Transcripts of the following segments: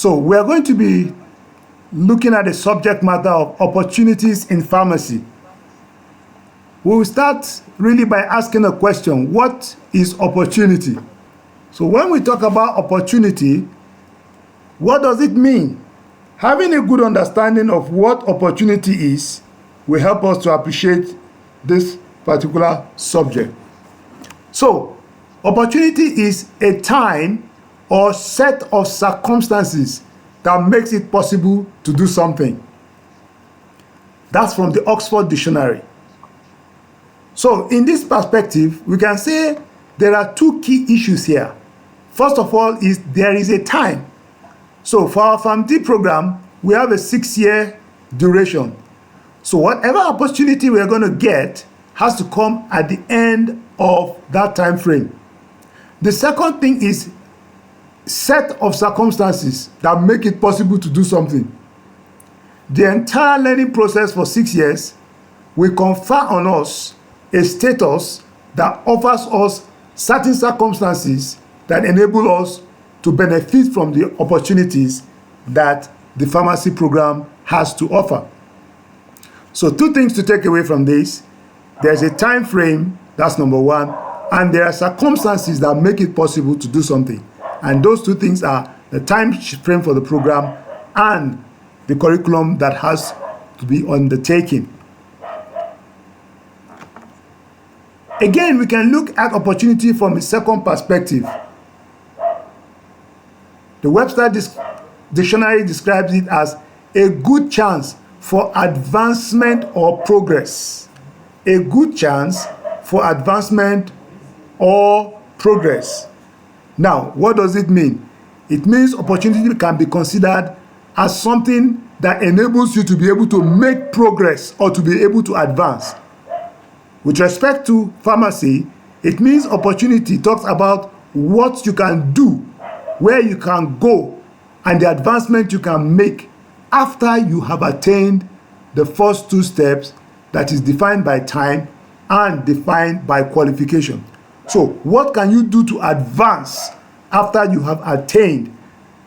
So we are going to be looking at the subject matter of opportunities in pharmacy. We will start really by asking a question: what is opportunity? So when we talk about opportunity, what does it mean? Having a good understanding of what opportunity is will help us to appreciate this particular subject. So, opportunity is a time or set of circumstances that makes it possible to do something. That's from the Oxford Dictionary. So, in this perspective, we can say there are two key issues here. First of all, is there is a time. So, for our PharmD program, we have a 6-year duration. So, whatever opportunity we are going to get has to come at the end of that time frame. The second thing is set of circumstances that make it possible to do something. The entire learning process for 6 years will confer on us a status that offers us certain circumstances that enable us to benefit from the opportunities that the pharmacy program has to offer. So two things to take away from this: there's a time frame, that's number one, and there are circumstances that make it possible to do something. And those two things are the time frame for the program and the curriculum that has to be undertaken. Again, we can look at opportunity from a second perspective. The Webster Dictionary describes it as a good chance for advancement or progress. A good chance for advancement or progress. Now, what does it mean? It means opportunity can be considered as something that enables you to be able to make progress or to be able to advance. With respect to pharmacy, it means opportunity talks about what you can do, where you can go, and the advancement you can make after you have attained the first two steps that is defined by time and defined by qualification. So, what can you do to advance after you have attained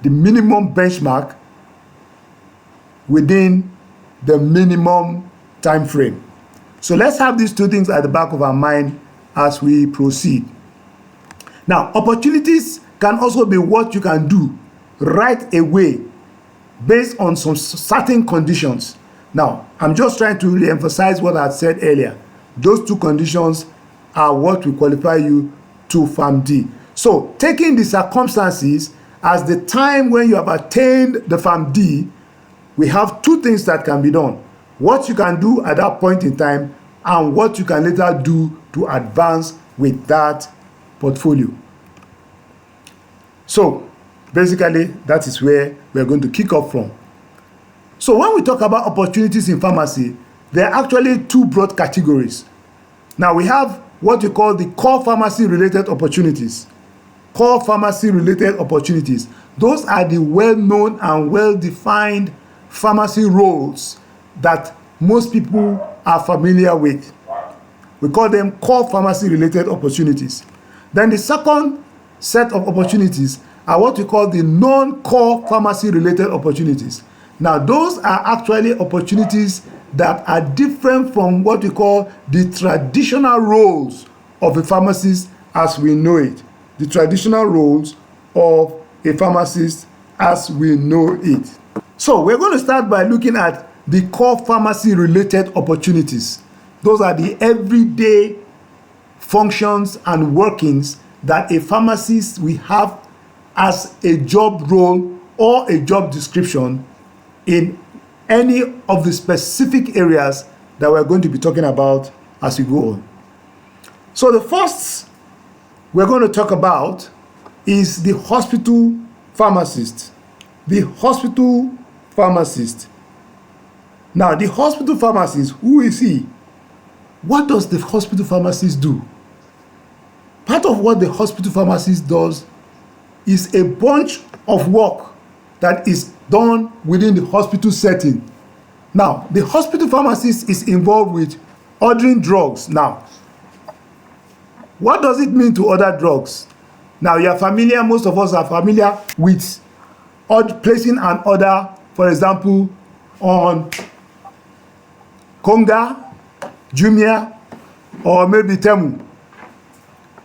the minimum benchmark within the minimum time frame? So, let's have these two things at the back of our mind as we proceed. Now, opportunities can also be what you can do right away based on some certain conditions. Now, I'm just trying to really emphasize what I said earlier. Those two conditions are what will qualify you to PharmD. So, taking the circumstances as the time when you have attained the PharmD, we have two things that can be done: what you can do at that point in time and what you can later do to advance with that portfolio. So, basically, that is where we're going to kick off from. So when we talk about opportunities in pharmacy, there are actually two broad categories. Now we have what we call the core pharmacy related opportunities. Core pharmacy related opportunities. Those are the well-known and well-defined pharmacy roles that most people are familiar with. We call them core pharmacy related opportunities. Then the second set of opportunities are what we call the non-core pharmacy related opportunities. Now, those are actually opportunities that are different from what we call the traditional roles of a pharmacist as we know it. The traditional roles of a pharmacist as we know it. So, we're going to start by looking at the core pharmacy related opportunities. Those are the everyday functions and workings that a pharmacist will have as a job role or a job description in any of the specific areas that we're going to be talking about as we go on. So the first we're going to talk about is the hospital pharmacist. The hospital pharmacist. Now, the hospital pharmacist, who is he? What does the hospital pharmacist do? Part of what the hospital pharmacist does is a bunch of work that is done within the hospital setting. Now, the hospital pharmacist is involved with ordering drugs. Now, what does it mean to order drugs? Now, you are familiar, most of us are familiar with or placing an order, for example, on Konga, Jumia, or maybe Temu.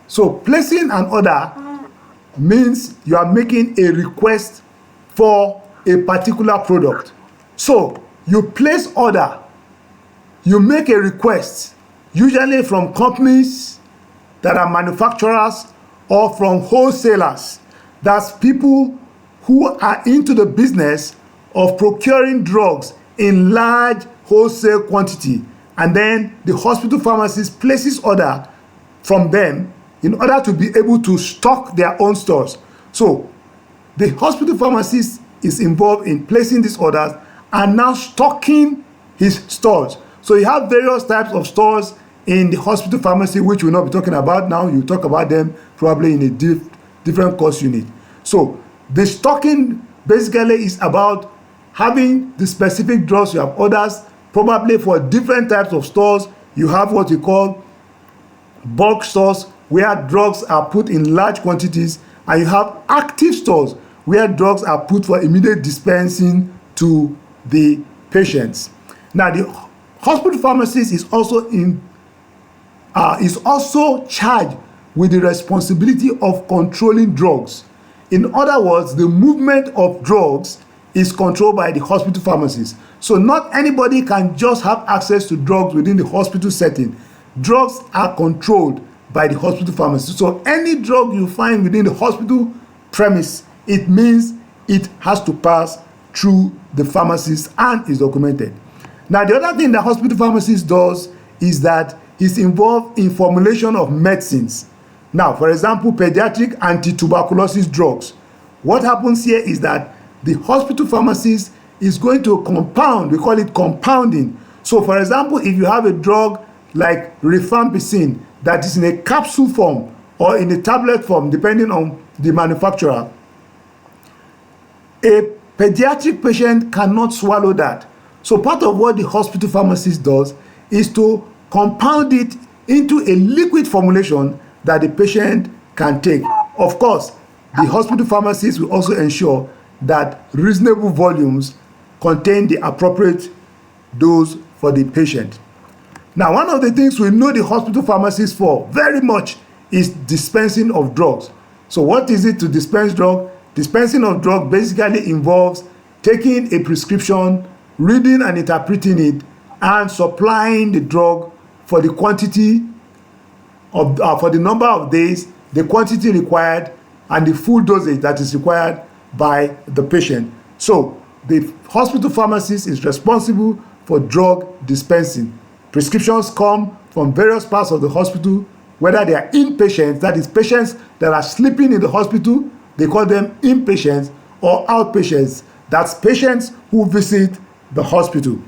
So placing an order means you are making a request for a particular product. So you place order, you make a request, usually from companies that are manufacturers or from wholesalers. That's people who are into the business of procuring drugs in large wholesale quantity, and then the hospital pharmacist places order from them in order to be able to stock their own stores. So the hospital pharmacist is involved in placing these orders and now stocking his stores. So you have various types of stores in the hospital pharmacy, which we'll not be talking about now. You talk about them probably in a different course unit. So the stocking basically is about having the specific drugs. You have orders probably for different types of stores. You have what you call bulk stores, where drugs are put in large quantities, and you have active stores where drugs are put for immediate dispensing to the patients. Now, the hospital pharmacist is also charged with the responsibility of controlling drugs. In other words, the movement of drugs is controlled by the hospital pharmacist. So not anybody can just have access to drugs within the hospital setting. Drugs are controlled by the hospital pharmacist. So any drug you find within the hospital premise, it means it has to pass through the pharmacist and is documented. Now, the other thing the hospital pharmacist does is that he's involved in formulation of medicines. Now, for example, pediatric anti-tuberculosis drugs. What happens here is that the hospital pharmacist is going to compound. We call it compounding. So, for example, if you have a drug like rifampicin that is in a capsule form or in a tablet form, depending on the manufacturer, a pediatric patient cannot swallow that. So part of what the hospital pharmacist does is to compound it into a liquid formulation that the patient can take. Of course, the hospital pharmacist will also ensure that reasonable volumes contain the appropriate dose for the patient. Now, one of the things we know the hospital pharmacist for very much is dispensing of drugs. So what is it to dispense drug? Dispensing of drug basically involves taking a prescription, reading and interpreting it, and supplying the drug for the quantity of for the number of days, the quantity required, and the full dosage that is required by the patient. So the hospital pharmacist is responsible for drug dispensing. Prescriptions come from various parts of the hospital, whether they are inpatients, that is patients that are sleeping in the hospital, they call them inpatients, or outpatients, that's patients who visit the hospital.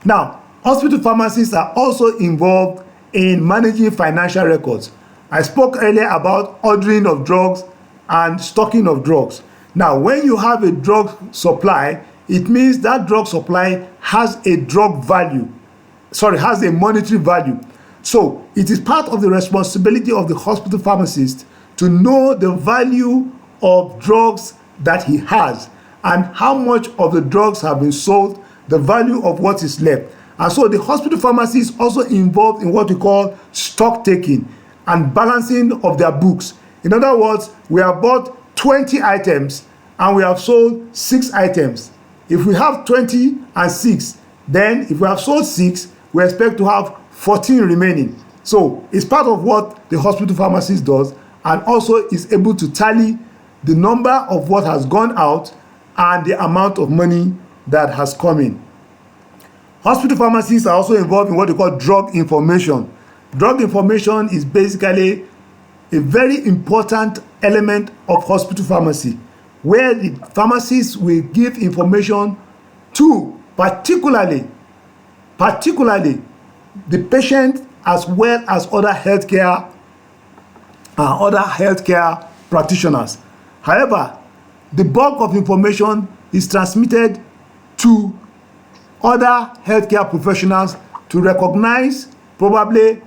Now, hospital pharmacists are also involved in managing financial records. I spoke earlier about ordering of drugs and stocking of drugs. Now, when you have a drug supply, it means that drug supply has a has a monetary value. So it is part of the responsibility of the hospital pharmacist to know the value of drugs that he has and how much of the drugs have been sold, the value of what is left. And so the hospital pharmacy is also involved in what we call stock taking and balancing of their books. In other words, we have bought 20 items and we have sold 6 items. If we have 20 and 6, then if we have sold 6, we expect to have 14 remaining. So it's part of what the hospital pharmacist does, and also is able to tally the number of what has gone out and the amount of money that has come in. Hospital pharmacists are also involved in what we call drug information. Drug information is basically a very important element of hospital pharmacy, where the pharmacists will give information to particularly the patient as well as other healthcare practitioners. However, the bulk of information is transmitted to other healthcare professionals to recognize probably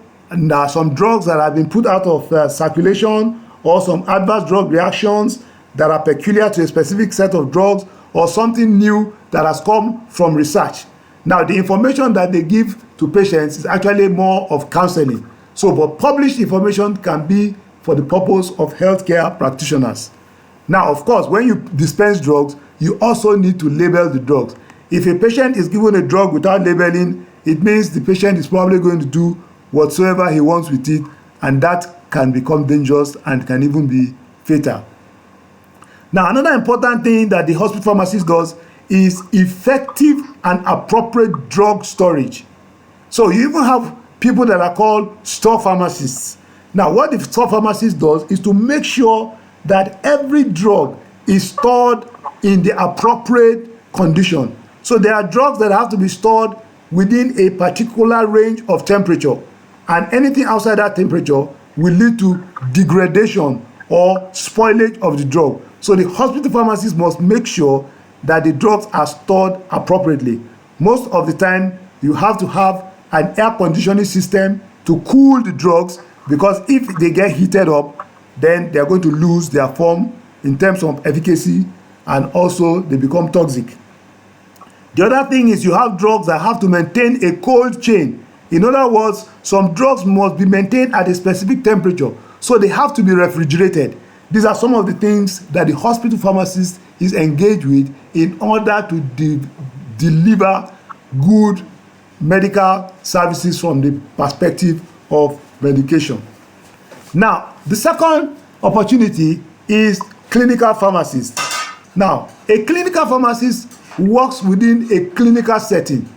some drugs that have been put out of circulation, or some adverse drug reactions that are peculiar to a specific set of drugs or something new that has come from research. Now, the information that they give to patients is actually more of counseling. So, but published information can be for the purpose of healthcare practitioners. Now, of course, when you dispense drugs, you also need to label the drugs. If a patient is given a drug without labeling, it means the patient is probably going to do whatsoever he wants with it, and that can become dangerous and can even be fatal. Now, another important thing that the hospital pharmacist does is effective and appropriate drug storage. So you even have people that are called store pharmacists. Now, what the store pharmacist does is to make sure that every drug is stored in the appropriate condition. So there are drugs that have to be stored within a particular range of temperature, and anything outside that temperature will lead to degradation or spoilage of the drug. So the hospital pharmacist must make sure that the drugs are stored appropriately. Most of the time, you have to have an air conditioning system to cool the drugs, because if they get heated up, then they are going to lose their form in terms of efficacy, and also they become toxic. The other thing is you have drugs that have to maintain a cold chain. In other words, some drugs must be maintained at a specific temperature, so they have to be refrigerated. These are some of the things that the hospital pharmacist is engaged with in order to deliver good medical services from the perspective of medication. Now, the second opportunity is clinical pharmacist. Now, a clinical pharmacist works within a clinical setting.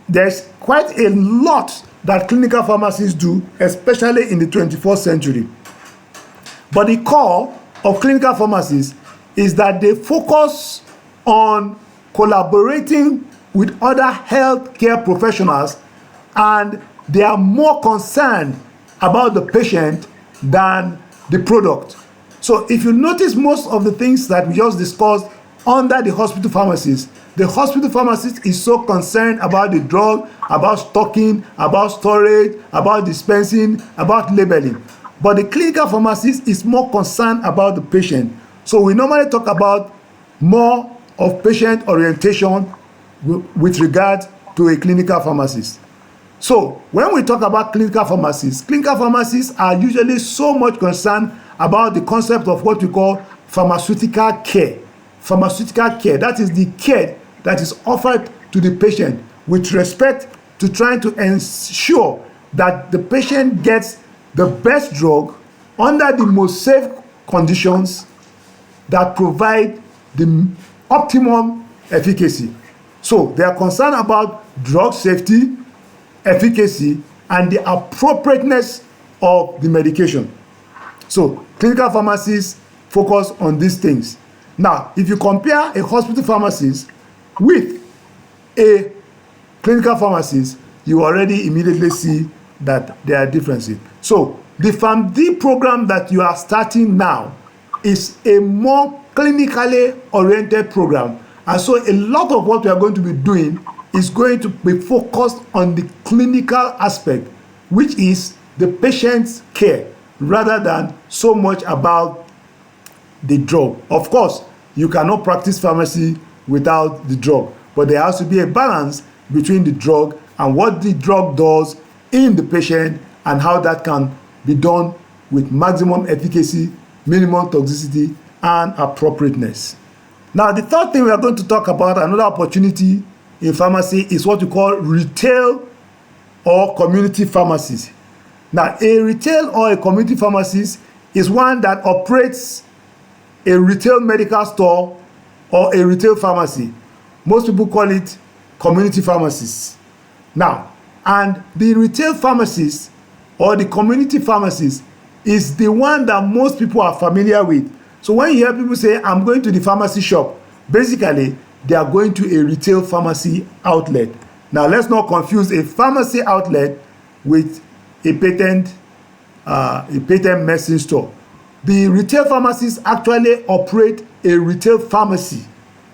There's quite a lot that clinical pharmacists do, especially in the 21st century. But the core of clinical pharmacists is that they focus on collaborating with other healthcare professionals, and they are more concerned about the patient than the product. So if you notice, most of the things that we just discussed under the hospital pharmacist is so concerned about the drug, about stocking, about storage, about dispensing, about labeling. But the clinical pharmacist is more concerned about the patient. So we normally talk about more of patient orientation with regard to a clinical pharmacist. So when we talk about clinical pharmacists are usually so much concerned about the concept of what we call pharmaceutical care. Pharmaceutical care, that is the care that is offered to the patient with respect to trying to ensure that the patient gets the best drug under the most safe conditions that provide the optimum efficacy. So they are concerned about drug safety, efficacy, and the appropriateness of the medication. So clinical pharmacists focus on these things. Now, if you compare a hospital pharmacist with a clinical pharmacist, you already immediately see that there are differences. So the PharmD program that you are starting now is a more clinically oriented program, and so a lot of what we are going to be doing is going to be focused on the clinical aspect, which is the patient's care, rather than so much about the drug. Of course, you cannot practice pharmacy without the drug, but there has to be a balance between the drug and what the drug does in the patient, and how that can be done with maximum efficacy, minimum toxicity, and appropriateness. Now, the third thing we are going to talk about, another opportunity in pharmacy, is what we call retail or community pharmacies. Now, a retail or a community pharmacist is one that operates a retail medical store or a retail pharmacy. Most people call it community pharmacists. Now, and the retail pharmacist or the community pharmacist is the one that most people are familiar with. So when you hear people say, I'm going to the pharmacy shop, basically, they are going to a retail pharmacy outlet. Now, let's not confuse a pharmacy outlet with a patent medicine store. The retail pharmacists actually operate a retail pharmacy,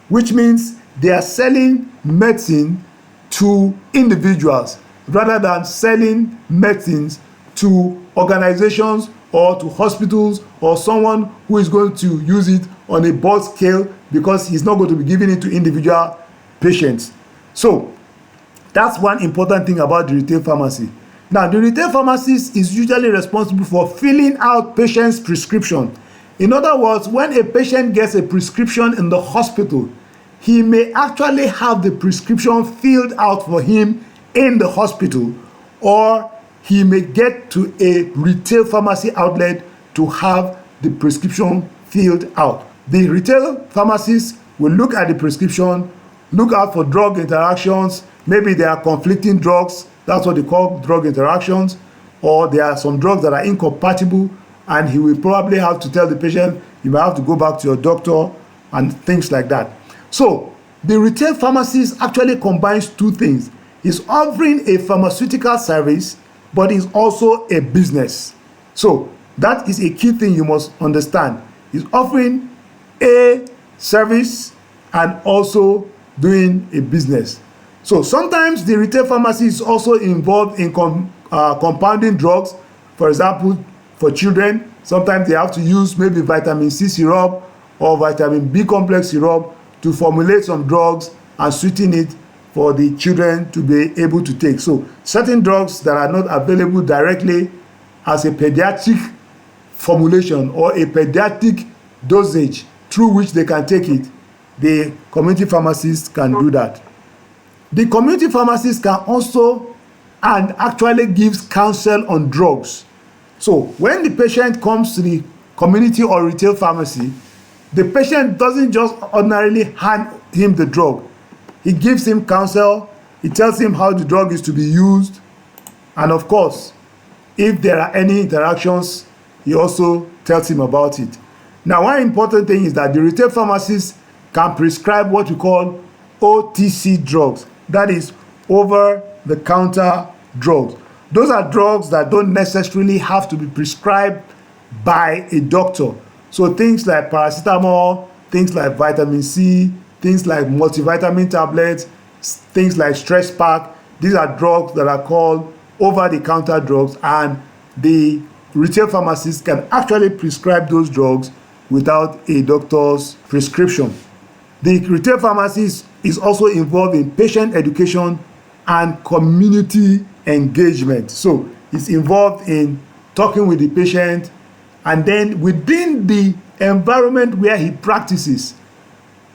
which means they are selling medicine to individuals rather than selling medicines to organizations or to hospitals or someone who is going to use it on a broad scale, because he's not going to be giving it to individual patients. So that's one important thing about the retail pharmacy. Now, the retail pharmacist is usually responsible for filling out patients' prescription. In other words, when a patient gets a prescription in the hospital, he may actually have the prescription filled out for him in the hospital, or he may get to a retail pharmacy outlet to have the prescription filled out. The retail pharmacist will look at the prescription, look out for drug interactions. Maybe there are conflicting drugs, that's what they call drug interactions, or there are some drugs that are incompatible, and he will probably have to tell the patient, you may have to go back to your doctor and things like that. So the retail pharmacist actually combines two things. He's offering a pharmaceutical service, but is also a business. So that is a key thing you must understand. He's offering a service and also doing a business. So sometimes the retail pharmacy is also involved in compounding drugs. For example, for children, sometimes they have to use maybe vitamin C syrup or vitamin B complex syrup to formulate some drugs and sweeten it for the children to be able to take. So certain drugs that are not available directly as a pediatric formulation or a pediatric dosage through which they can take it, the community pharmacist can do that. The community pharmacist can also and actually gives counsel on drugs. So when the patient comes to the community or retail pharmacy, the patient doesn't just ordinarily hand him the drug. He gives him counsel, he tells him how the drug is to be used, and of course, if there are any interactions, he also tells him about it. Now, one important thing is that the retail pharmacist can prescribe what we call OTC drugs, that is over-the-counter drugs. Those are drugs that don't necessarily have to be prescribed by a doctor. So things like paracetamol, things like vitamin C, things like multivitamin tablets, things like stress pack, these are drugs that are called over-the-counter drugs, and the retail pharmacist can actually prescribe those drugs without a doctor's prescription. The retail pharmacist is also involved in patient education and community engagement. So it's involved in talking with the patient, and then within the environment where he practices.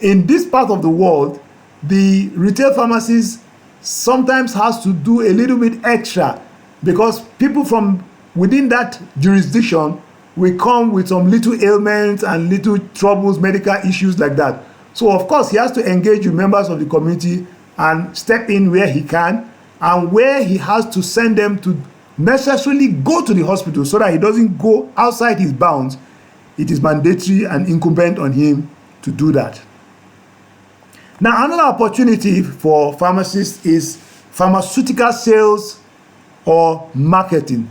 In this part of the world, the retail pharmacist sometimes has to do a little bit extra, because people from within that jurisdiction will come with some little ailments and little troubles, medical issues like that. So of course he has to engage with members of the community and step in where he can, and where he has to send them to necessarily go to the hospital so that he doesn't go outside his bounds, it is mandatory and incumbent on him to do that. Now, another opportunity for pharmacists is pharmaceutical sales or marketing.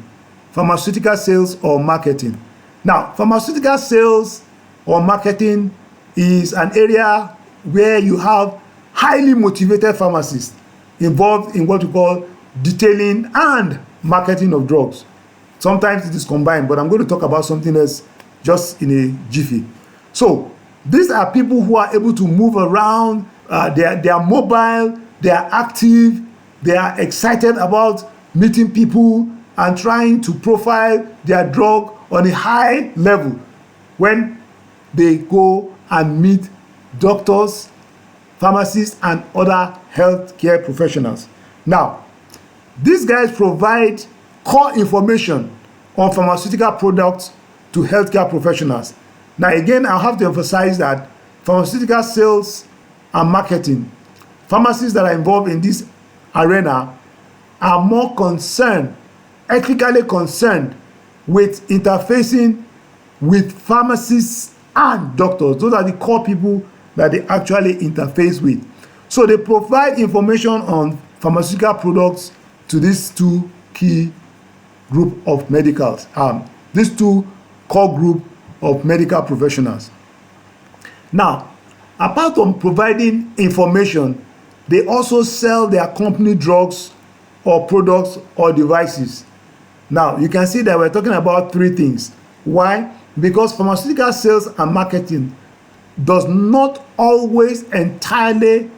Pharmaceutical sales or marketing. Now, pharmaceutical sales or marketing is an area where you have highly motivated pharmacists involved in what we call detailing and marketing of drugs. Sometimes it is combined, but I'm going to talk about something else just in a jiffy. So these are people who are able to move around, they are mobile, they are active, they are excited about meeting people and trying to profile their drug on a high level when they go and meet doctors, pharmacists, and other healthcare professionals. Now, these guys provide core information on pharmaceutical products to healthcare professionals. Now, again, I have to emphasize that pharmaceutical sales and marketing, pharmacists that are involved in this arena are more concerned, ethically concerned, with interfacing with pharmacists and doctors. Those are the core people that they actually interface with. So they provide information on pharmaceutical products to these two key group of medicals, these two core group of medical professionals. Now, apart from providing information, they also sell their company drugs or products or devices. Now, you can see that we're talking about three things. Why? Because pharmaceutical sales and marketing does not always entirely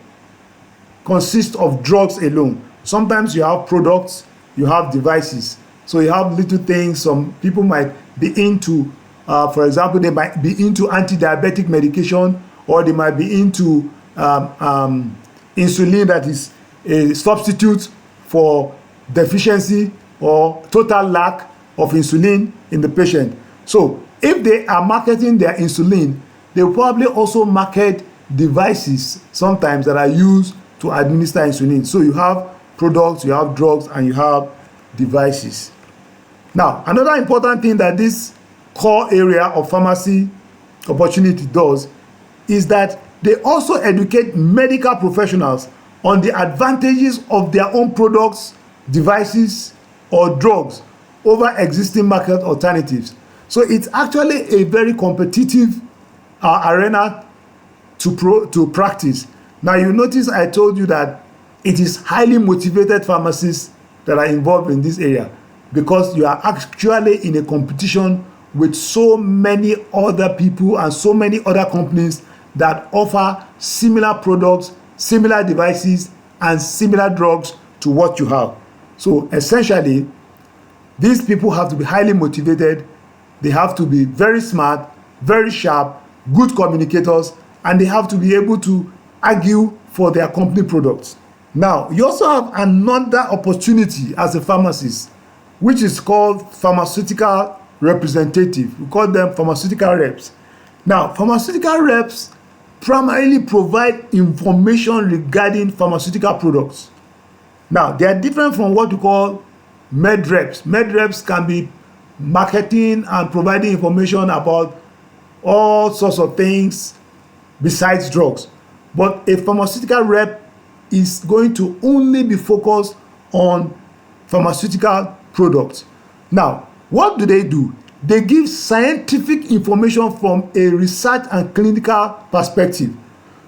consist of drugs alone. Sometimes you have products, you have devices. So you have little things. Some people might be into, for example, they might be into anti-diabetic medication, or they might be into insulin that is a substitute for deficiency or total lack of insulin in the patient. So if they are marketing their insulin, they will probably also market devices sometimes that are used to administer insulin. So you have products, you have drugs, and you have devices. Now, another important thing that this core area of pharmacy opportunity does is that they also educate medical professionals on the advantages of their own products, devices, or drugs over existing market alternatives. So it's actually a very competitive arena to practice. Now, you notice I told you that it is highly motivated pharmacists that are involved in this area, because you are actually in a competition with so many other people and so many other companies that offer similar products, similar devices, and similar drugs to what you have. So essentially, these people have to be highly motivated, they have to be very smart, very sharp, good communicators, and they have to be able to argue for their company products. Now, you also have another opportunity as a pharmacist, which is called pharmaceutical representative. We call them pharmaceutical reps. Now, pharmaceutical reps primarily provide information regarding pharmaceutical products. Now, they are different from what we call med reps. Med reps can be marketing and providing information about all sorts of things besides drugs. But a pharmaceutical rep is going to only be focused on pharmaceutical products. Now, what do? They give scientific information from a research and clinical perspective.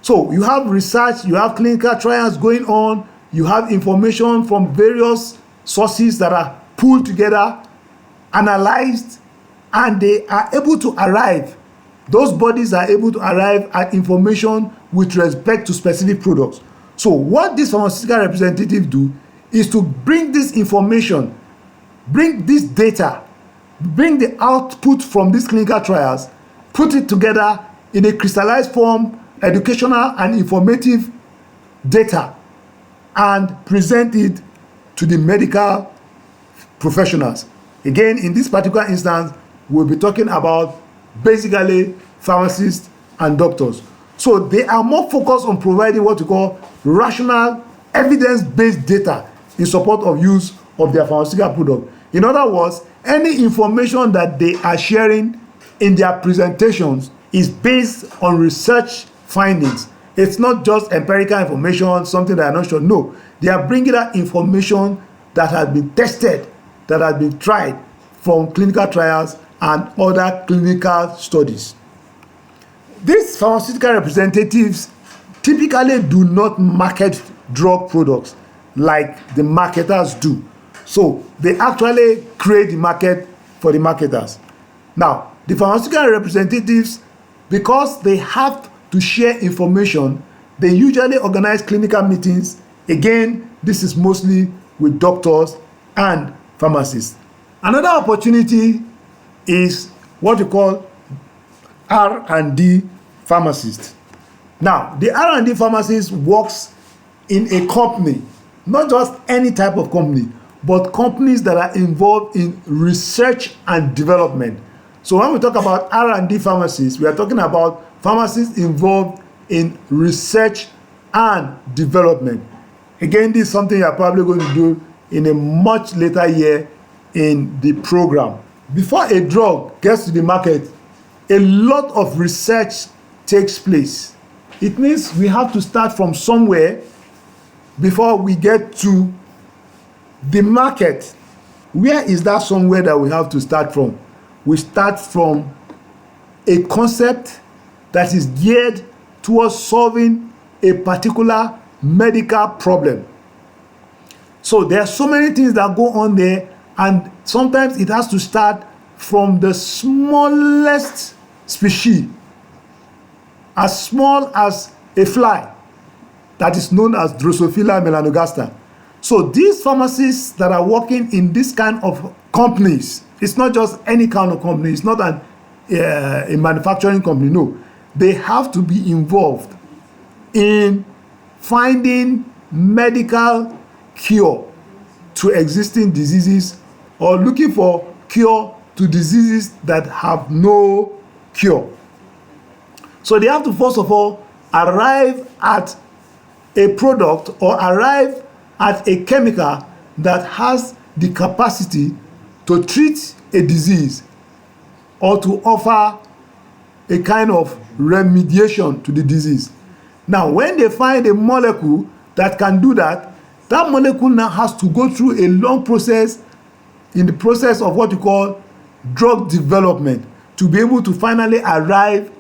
So you have research, you have clinical trials going on, you have information from various sources that are pulled together, analyzed, and they are able to arrive. Those bodies are able to arrive at information with respect to specific products. So what these pharmaceutical representatives do is to bring this information, bring this data, bring the output from these clinical trials, put it together in a crystallized form, educational and informative data, and present it to the medical professionals. Again, in this particular instance, we'll be talking about basically pharmacists and doctors. So they are more focused on providing what we call rational, evidence-based data in support of use of their pharmaceutical product. In other words, any information that they are sharing in their presentations is based on research findings. It's not just empirical information, something that I'm not sure. No, they are bringing out information that has been tested, that has been tried from clinical trials and other clinical studies. These pharmaceutical representatives typically do not market drug products like the marketers do. So they actually create the market for the marketers. Now, the pharmaceutical representatives, because they have to share information, they usually organize clinical meetings. Again, this is mostly with doctors and pharmacists. Another opportunity is what we call R&D pharmacist. Now, the R&D pharmacist works in a company, not just any type of company, but companies that are involved in research and development. So when we talk about R&D pharmacists, we are talking about pharmacists involved in research and development. Again, this is something you are probably going to do in a much later year in the program. Before a drug gets to the market, a lot of research takes place. It means we have to start from somewhere before we get to the market. Where is that somewhere that we have to start from? We start from a concept that is geared towards solving a particular medical problem. So there are so many things that go on there, And sometimes it has to start from the smallest species, as small as a fly that is known as Drosophila melanogaster. So these pharmacists that are working in this kind of companies, it's not just any kind of company, it's not a manufacturing company, no. They have to be involved in finding medical cure to existing diseases, or looking for cure to diseases that have no cure. So they have to first of all arrive at a product or arrive at a chemical that has the capacity to treat a disease or to offer a kind of remediation to the disease. Now, when they find a molecule that can do that, that molecule now has to go through a long process, in the process of what you call drug development, to be able to finally arrive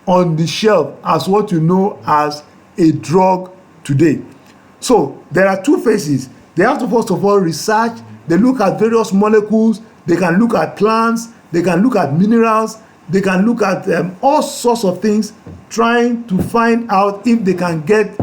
on the shelf as what you know as a drug today. So there are two phases. They have to first of all research. They look at various molecules. They can look at plants. They can look at minerals. They can look at all sorts of things, trying to find out if they can get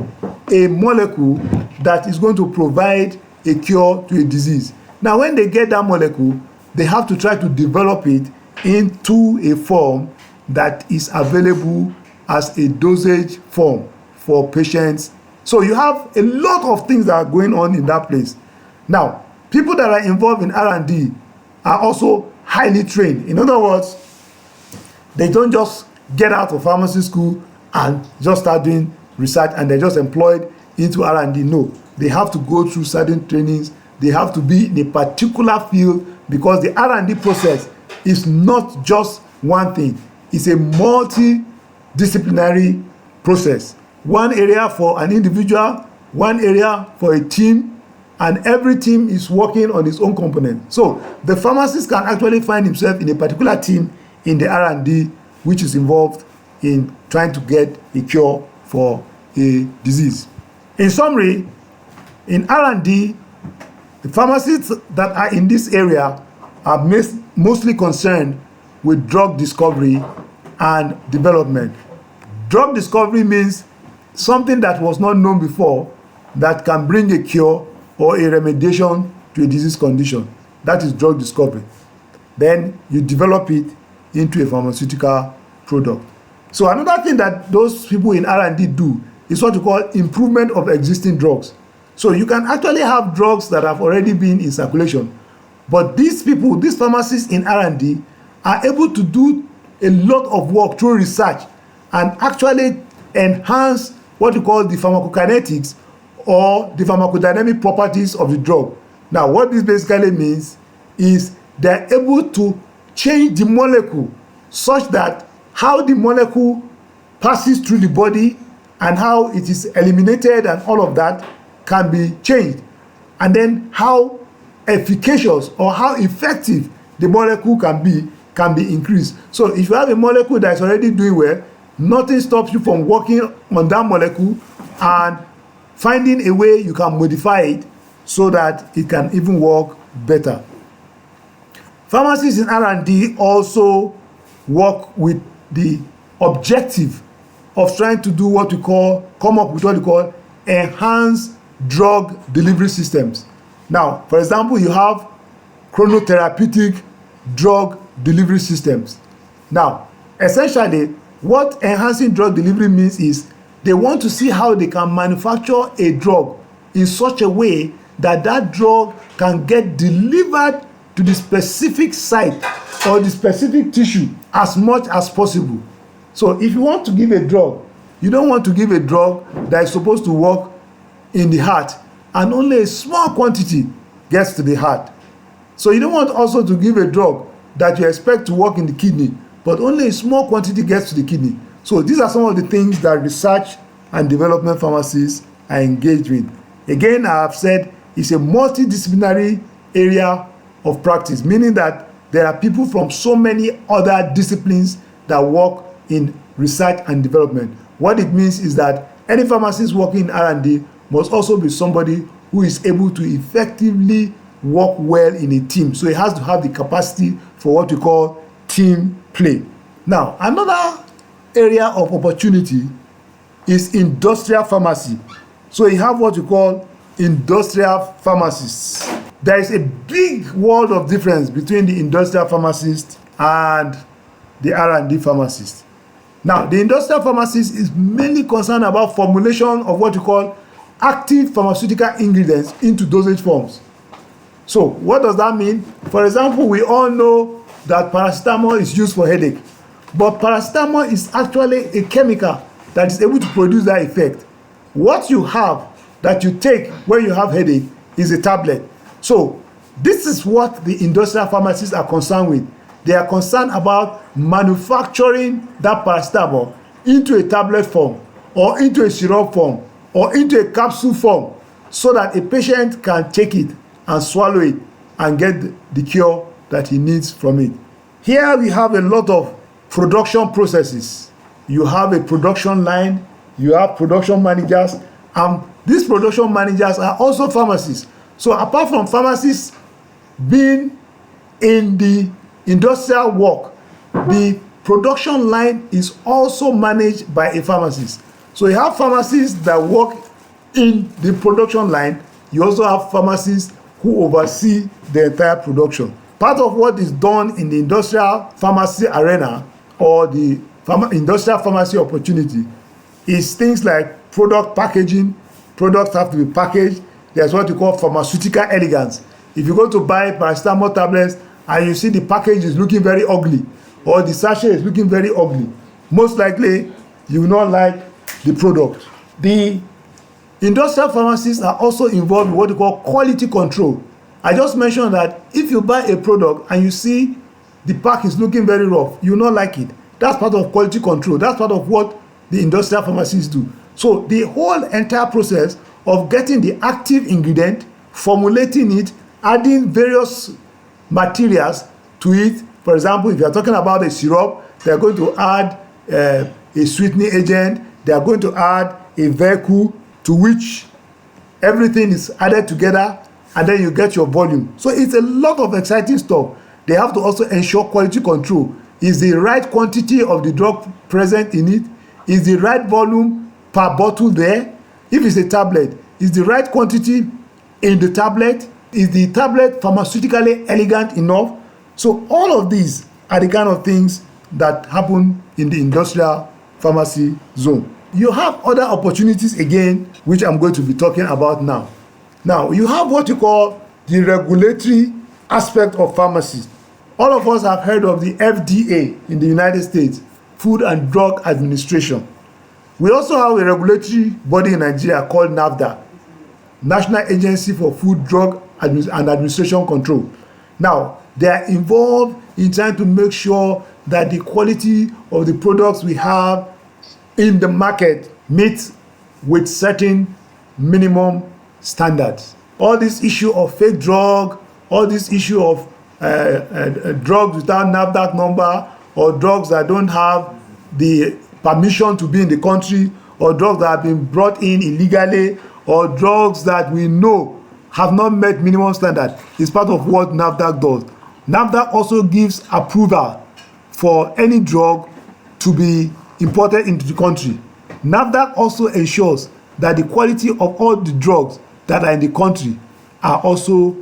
a molecule that is going to provide a cure to a disease. Now, when they get that molecule, they have to try to develop it into a form that is available as a dosage form for patients. So you have a lot of things that are going on in that place. Now, people that are involved in R&D are also highly trained. In other words, they don't just get out of pharmacy school and just start doing research and they're just employed into R&D. No, they have to go through certain trainings. They have to be in a particular field, because the R&D process is not just one thing. It's a multidisciplinary process. One area for an individual, one area for a team, and every team is working on its own component. So the pharmacist can actually find himself in a particular team in the R&D, which is involved in trying to get a cure for a disease. In summary, in R&D, the pharmacists that are in this area are mostly concerned with drug discovery and development. Drug discovery means something that was not known before that can bring a cure or a remediation to a disease condition. That is drug discovery. Then you develop it into a pharmaceutical product. So another thing that those people in R&D do is what you call improvement of existing drugs. So you can actually have drugs that have already been in circulation, but these people, these pharmacists in R&D, are able to do a lot of work through research and actually enhance what you call the pharmacokinetics or the pharmacodynamic properties of the drug. Now, what this basically means is they're able to change the molecule such that how the molecule passes through the body and how it is eliminated and all of that can be changed, and then how efficacious or how effective the molecule can be increased. So if you have a molecule that is already doing well, nothing stops you from working on that molecule and finding a way you can modify it so that it can even work better. Pharmacists in R&D also work with the objective of trying to do what we call, come up with what we call enhanced drug delivery systems. Now, for example, you have chronotherapeutic drug delivery systems. Now, essentially, what enhancing drug delivery means is they want to see how they can manufacture a drug in such a way that that drug can get delivered to the specific site or the specific tissue as much as possible. So if you want to give a drug, you don't want to give a drug that is supposed to work in the heart and only a small quantity gets to the heart. So you don't want also to give a drug that you expect to work in the kidney, but only a small quantity gets to the kidney. So these are some of the things that research and development pharmacists are engaged with. Again, I have said it's a multidisciplinary area of practice, meaning that there are people from so many other disciplines that work in research and development. What it means is that any pharmacist working in R&D must also be somebody who is able to effectively work well in a team. So it has to have the capacity for what we call team play. Now, another area of opportunity is industrial pharmacy. So you have what we call industrial pharmacists. There is a big world of difference between the industrial pharmacist and the R&D pharmacist. Now, the industrial pharmacist is mainly concerned about formulation of what we call active pharmaceutical ingredients into dosage forms. So what does that mean? For example, we all know that paracetamol is used for headache, but paracetamol is actually a chemical that is able to produce that effect. What you have that you take when you have headache is a tablet. So this is what the industrial pharmacists are concerned with. They are concerned about manufacturing that paracetamol into a tablet form, or into a syrup form, or into a capsule form, so that a patient can take it and swallow it and get the cure that he needs from it. Here we have a lot of production processes. You have a production line, you have production managers, and these production managers are also pharmacists. So apart from pharmacists being in the industrial work, the production line is also managed by a pharmacist. So you have pharmacists that work in the production line. You also have pharmacists who oversee the entire production. Part of what is done in the industrial pharmacy arena, or the industrial pharmacy opportunity, is things like product packaging. Products have to be packaged. There's what you call pharmaceutical elegance. If you go to buy paracetamol tablets and you see the package is looking very ugly, or the sachet is looking very ugly, most likely you will not like the product. The industrial pharmacists are also involved in what we call quality control. I just mentioned that if you buy a product and you see the pack is looking very rough, you will not like it. That's part of quality control. That's part of what the industrial pharmacists do. So the whole entire process of getting the active ingredient, formulating it, adding various materials to it. For example, if you are talking about a syrup, they are going to add a sweetening agent. They are going to add a vehicle to which everything is added together, and then you get your volume. So it's a lot of exciting stuff. They have to also ensure quality control. Is the right quantity of the drug present in it? Is the right volume per bottle there? If it's a tablet, is the right quantity in the tablet? Is the tablet pharmaceutically elegant enough? So all of these are the kind of things that happen in the industrial pharmacy zone. You have other opportunities again, which I'm going to be talking about now. Now, you have what you call the regulatory aspect of pharmacy. All of us have heard of the FDA in the United States, Food and Drug Administration. We also have a regulatory body in Nigeria called NAFDAC, National Agency for Food, Drug and Administration Control. Now, they are involved in trying to make sure that the quality of the products we have in the market meets with certain minimum standards. All this issue of fake drug, all this issue of drugs without NAFDAC number, or drugs that don't have the permission to be in the country, or drugs that have been brought in illegally, or drugs that we know have not met minimum standard, is part of what NAFDAC does. NAFDAC also gives approval for any drug to be imported into the country. NAFDAC also ensures that the quality of all the drugs that are in the country are also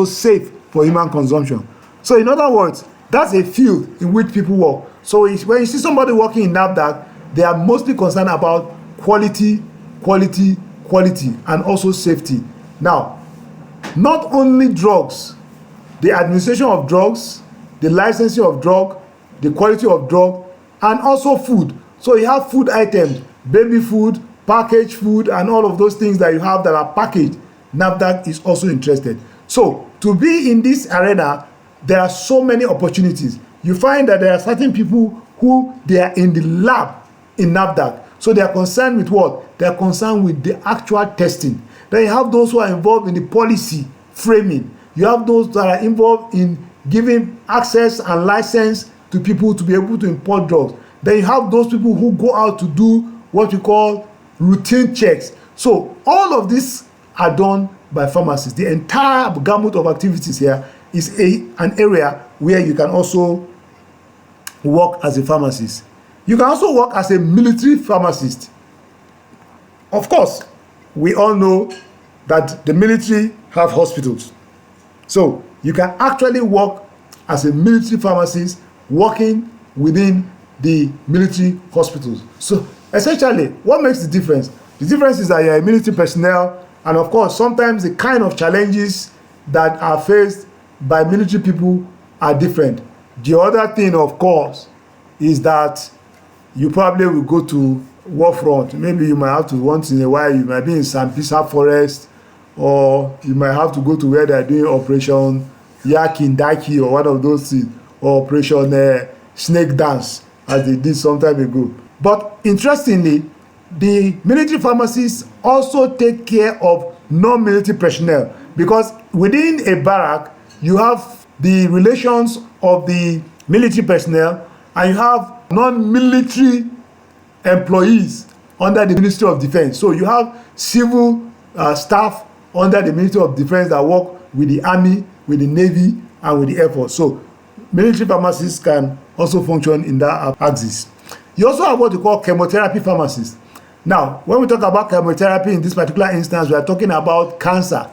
safe for human consumption. So in other words, that's a field in which people work. So when you see somebody working in NAFDAC, they are mostly concerned about quality, and also safety. Now, not only drugs, the administration of drugs, the licensing of drug, the quality of drug, and also food. So you have food items, baby food, packaged food, and all of those things that you have that are packaged. NAFDAC is also interested. So to be in this arena, there are so many opportunities. You find that there are certain people who they are in the lab in NAFDAC. So they are concerned with what? They are concerned with the actual testing. Then you have those who are involved in the policy framing. You have those that are involved in giving access and license to people to be able to import drugs. Then you have those people who go out to do what we call routine checks. So all of these are done by pharmacists. The entire gamut of activities here is an area where you can also work as a pharmacist. You can also work as a military pharmacist. Of course, we all know that the military have hospitals. So you can actually work as a military pharmacist working within the military hospitals. So essentially, what makes the difference? The difference is that you're a military personnel, and of course, sometimes the kind of challenges that are faced by military people are different. The other thing, of course, is that you probably will go to war front. Maybe you might have to, once in a while, you might be in Sambisa forest, or you might have to go to where they're doing Operation Yakindaki or one of those things, or Operation Snake Dance, as they did some time ago. But interestingly, the military pharmacists also take care of non-military personnel, because within a barrack, you have the relations of the military personnel and you have non-military employees under the Ministry of Defense. So you have civil staff under the Ministry of Defense that work with the Army, with the Navy, and with the Air Force. So military pharmacists can also function in that axis. You also have what we call chemotherapy pharmacists. Now, when we talk about chemotherapy in this particular instance, we are talking about cancer.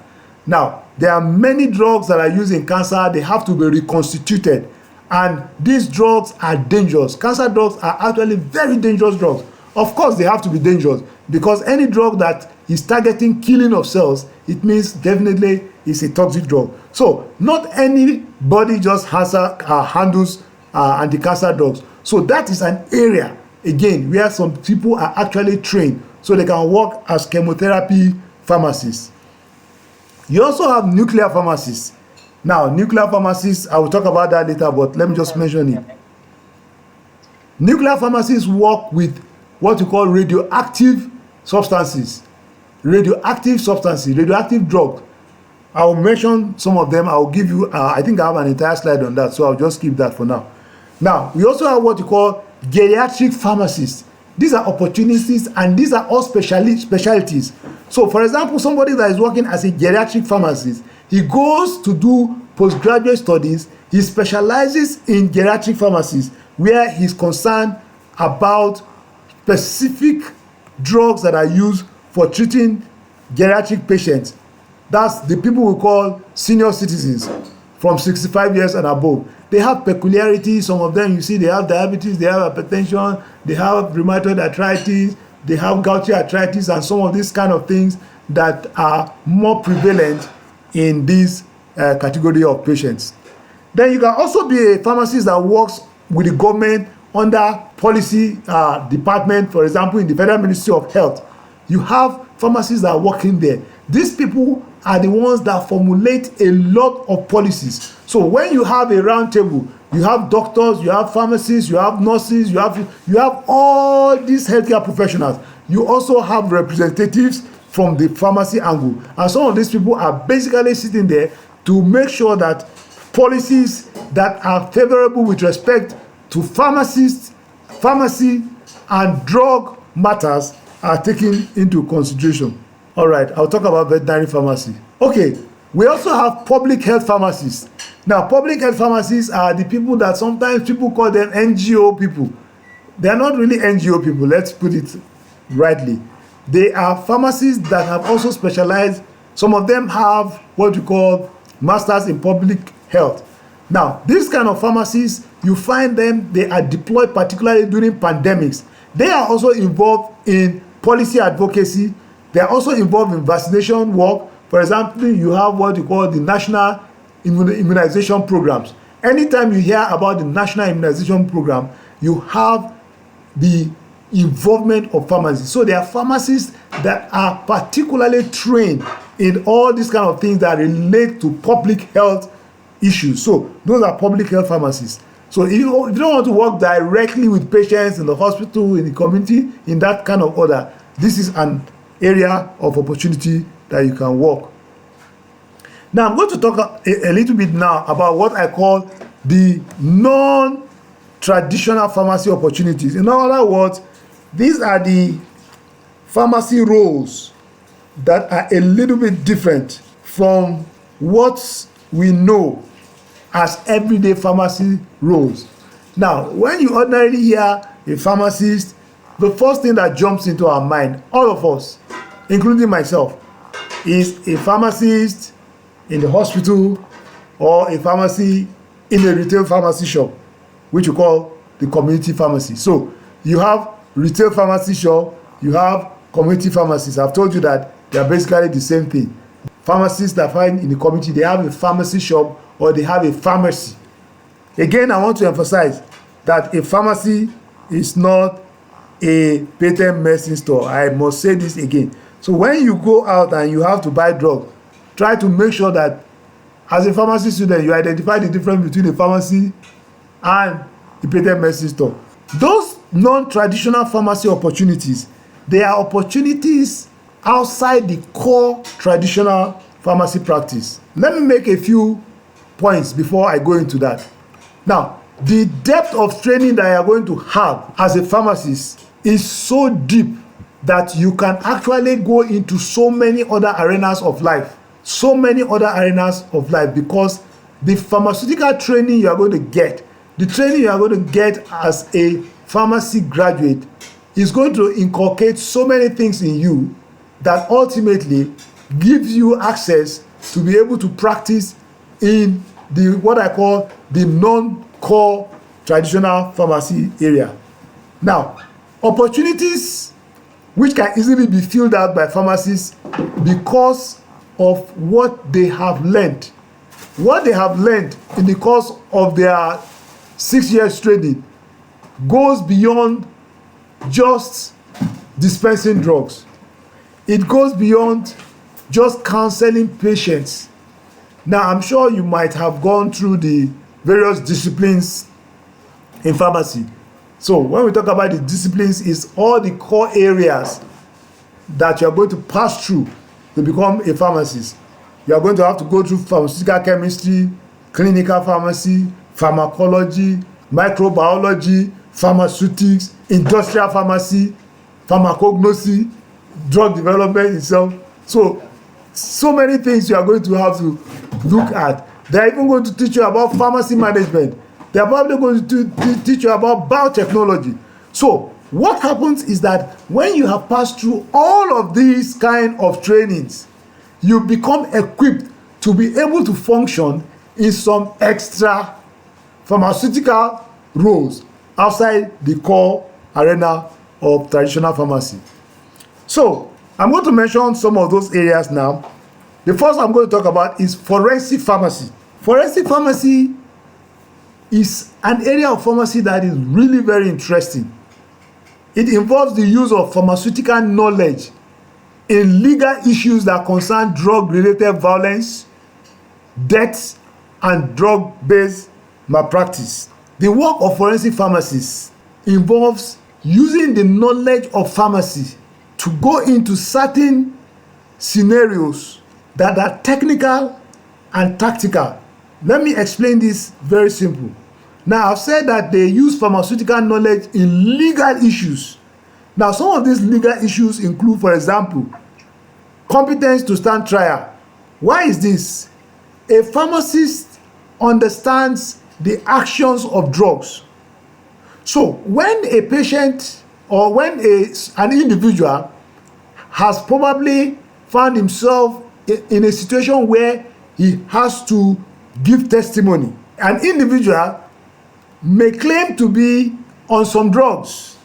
Now, there are many drugs that are used in cancer. They have to be reconstituted. And these drugs are dangerous. Cancer drugs are actually very dangerous drugs. Of course, they have to be dangerous, because any drug that is targeting killing of cells, it means definitely it's a toxic drug. So not anybody just handles anti-cancer drugs. So that is an area, again, where some people are actually trained so they can work as chemotherapy pharmacists. You also have nuclear pharmacists. Now, nuclear pharmacists, I will talk about that later, but let me just mention it. Nuclear pharmacists work with what we call radioactive substances. Radioactive drugs. I will mention some of them. I will give you, I think I have an entire slide on that, so I'll just keep that for now. Now, we also have what we call geriatric pharmacists. These are opportunities, and these are all specialties. So, for example, somebody that is working as a geriatric pharmacist, he goes to do postgraduate studies. He specializes in geriatric pharmacies, where he's concerned about specific drugs that are used for treating geriatric patients. That's the people we call senior citizens from 65 years and above. They have peculiarities. Some of them, you see, they have diabetes, they have hypertension, they have rheumatoid arthritis, they have gouty arthritis, and some of these kind of things that are more prevalent in this category of patients. Then you can also be a pharmacist that works with the government under policy department. For example, in the Federal Ministry of Health, you have pharmacists that are working there. These people are the ones that formulate a lot of policies. So when you have a round table, you have doctors, you have pharmacists, you have nurses, you have all these healthcare professionals. You also have representatives from the pharmacy angle, and some of these people are basically sitting there to make sure that policies that are favorable with respect to pharmacists, pharmacy, and drug matters are taken into consideration. All right, I'll talk about veterinary pharmacy. Okay, we also have public health pharmacists. Now, public health pharmacists are the people that sometimes people call them NGO people. They are not really NGO people, let's put it rightly. They are pharmacists that have also specialized. Some of them have what we call masters in public health. Now, these kind of pharmacists, you find them, they are deployed particularly during pandemics. They are also involved in policy advocacy. They are also involved in vaccination work. For example, you have what you call the national immunization programs. Anytime you hear about the national immunization program, you have the involvement of pharmacists. So there are pharmacists that are particularly trained in all these kind of things that relate to public health issues. So those are public health pharmacists. So if you don't want to work directly with patients in the hospital, in the community, in that kind of order, this is an area of opportunity that you can work. Now I'm going to talk a little bit now about what I call the non-traditional pharmacy opportunities. In other words, these are the pharmacy roles that are a little bit different from what we know as everyday pharmacy roles. Now, when you ordinarily hear a pharmacist, the first thing that jumps into our mind, all of us, including myself, is a pharmacist in the hospital or a pharmacy in a retail pharmacy shop, which we call the community pharmacy. So you have retail pharmacy shop, you have community pharmacies. I've told you that they are basically the same thing. Pharmacists that find in the community, they have a pharmacy shop or they have a pharmacy. Again, I want to emphasize that a pharmacy is not a patent medicine store. I must say this again. So when you go out and you have to buy drugs, try to make sure that as a pharmacy student, you identify the difference between a pharmacy and the patent medicine store. Those non-traditional pharmacy opportunities, they are opportunities outside the core traditional pharmacy practice. Let me make a few points before I go into that. Now, the depth of training that you are going to have as a pharmacist is so deep that you can actually go into so many other arenas of life. Because the pharmaceutical training you are going to get, the training you are going to get as a pharmacy graduate is going to inculcate so many things in you that ultimately gives you access to be able to practice in the what I call the non-core traditional pharmacy area. Now, opportunities which can easily be filled out by pharmacists because of what they have learned. What they have learned in the course of their 6 years training goes beyond just dispensing drugs. It goes beyond just counseling patients. Now, I'm sure you might have gone through the various disciplines in pharmacy. So when we talk about the disciplines, it's all the core areas that you are going to pass through to become a pharmacist. You are going to have to go through pharmaceutical chemistry, clinical pharmacy, pharmacology, microbiology, pharmaceutics, industrial pharmacy, pharmacognosy, drug development itself. So many things you are going to have to look at. They are even going to teach you about pharmacy management. They are probably going to teach you about biotechnology. So what happens is that when you have passed through all of these kind of trainings, you become equipped to be able to function in some extra pharmaceutical roles outside the core arena of traditional pharmacy. So I'm going to mention some of those areas now. The first I'm going to talk about is forensic pharmacy. Forensic pharmacy is an area of pharmacy that is really very interesting. It involves the use of pharmaceutical knowledge in legal issues that concern drug-related violence, deaths, and drug-based malpractice. The work of forensic pharmacists involves using the knowledge of pharmacy to go into certain scenarios that are technical and tactical. Let me explain this very simple. Now, I've said that they use pharmaceutical knowledge in legal issues. Now, some of these legal issues include, for example, competence to stand trial. Why is this? A pharmacist understands the actions of drugs. So when a patient or when an individual has probably found himself in a situation where he has to give testimony, an individual may claim to be on some drugs,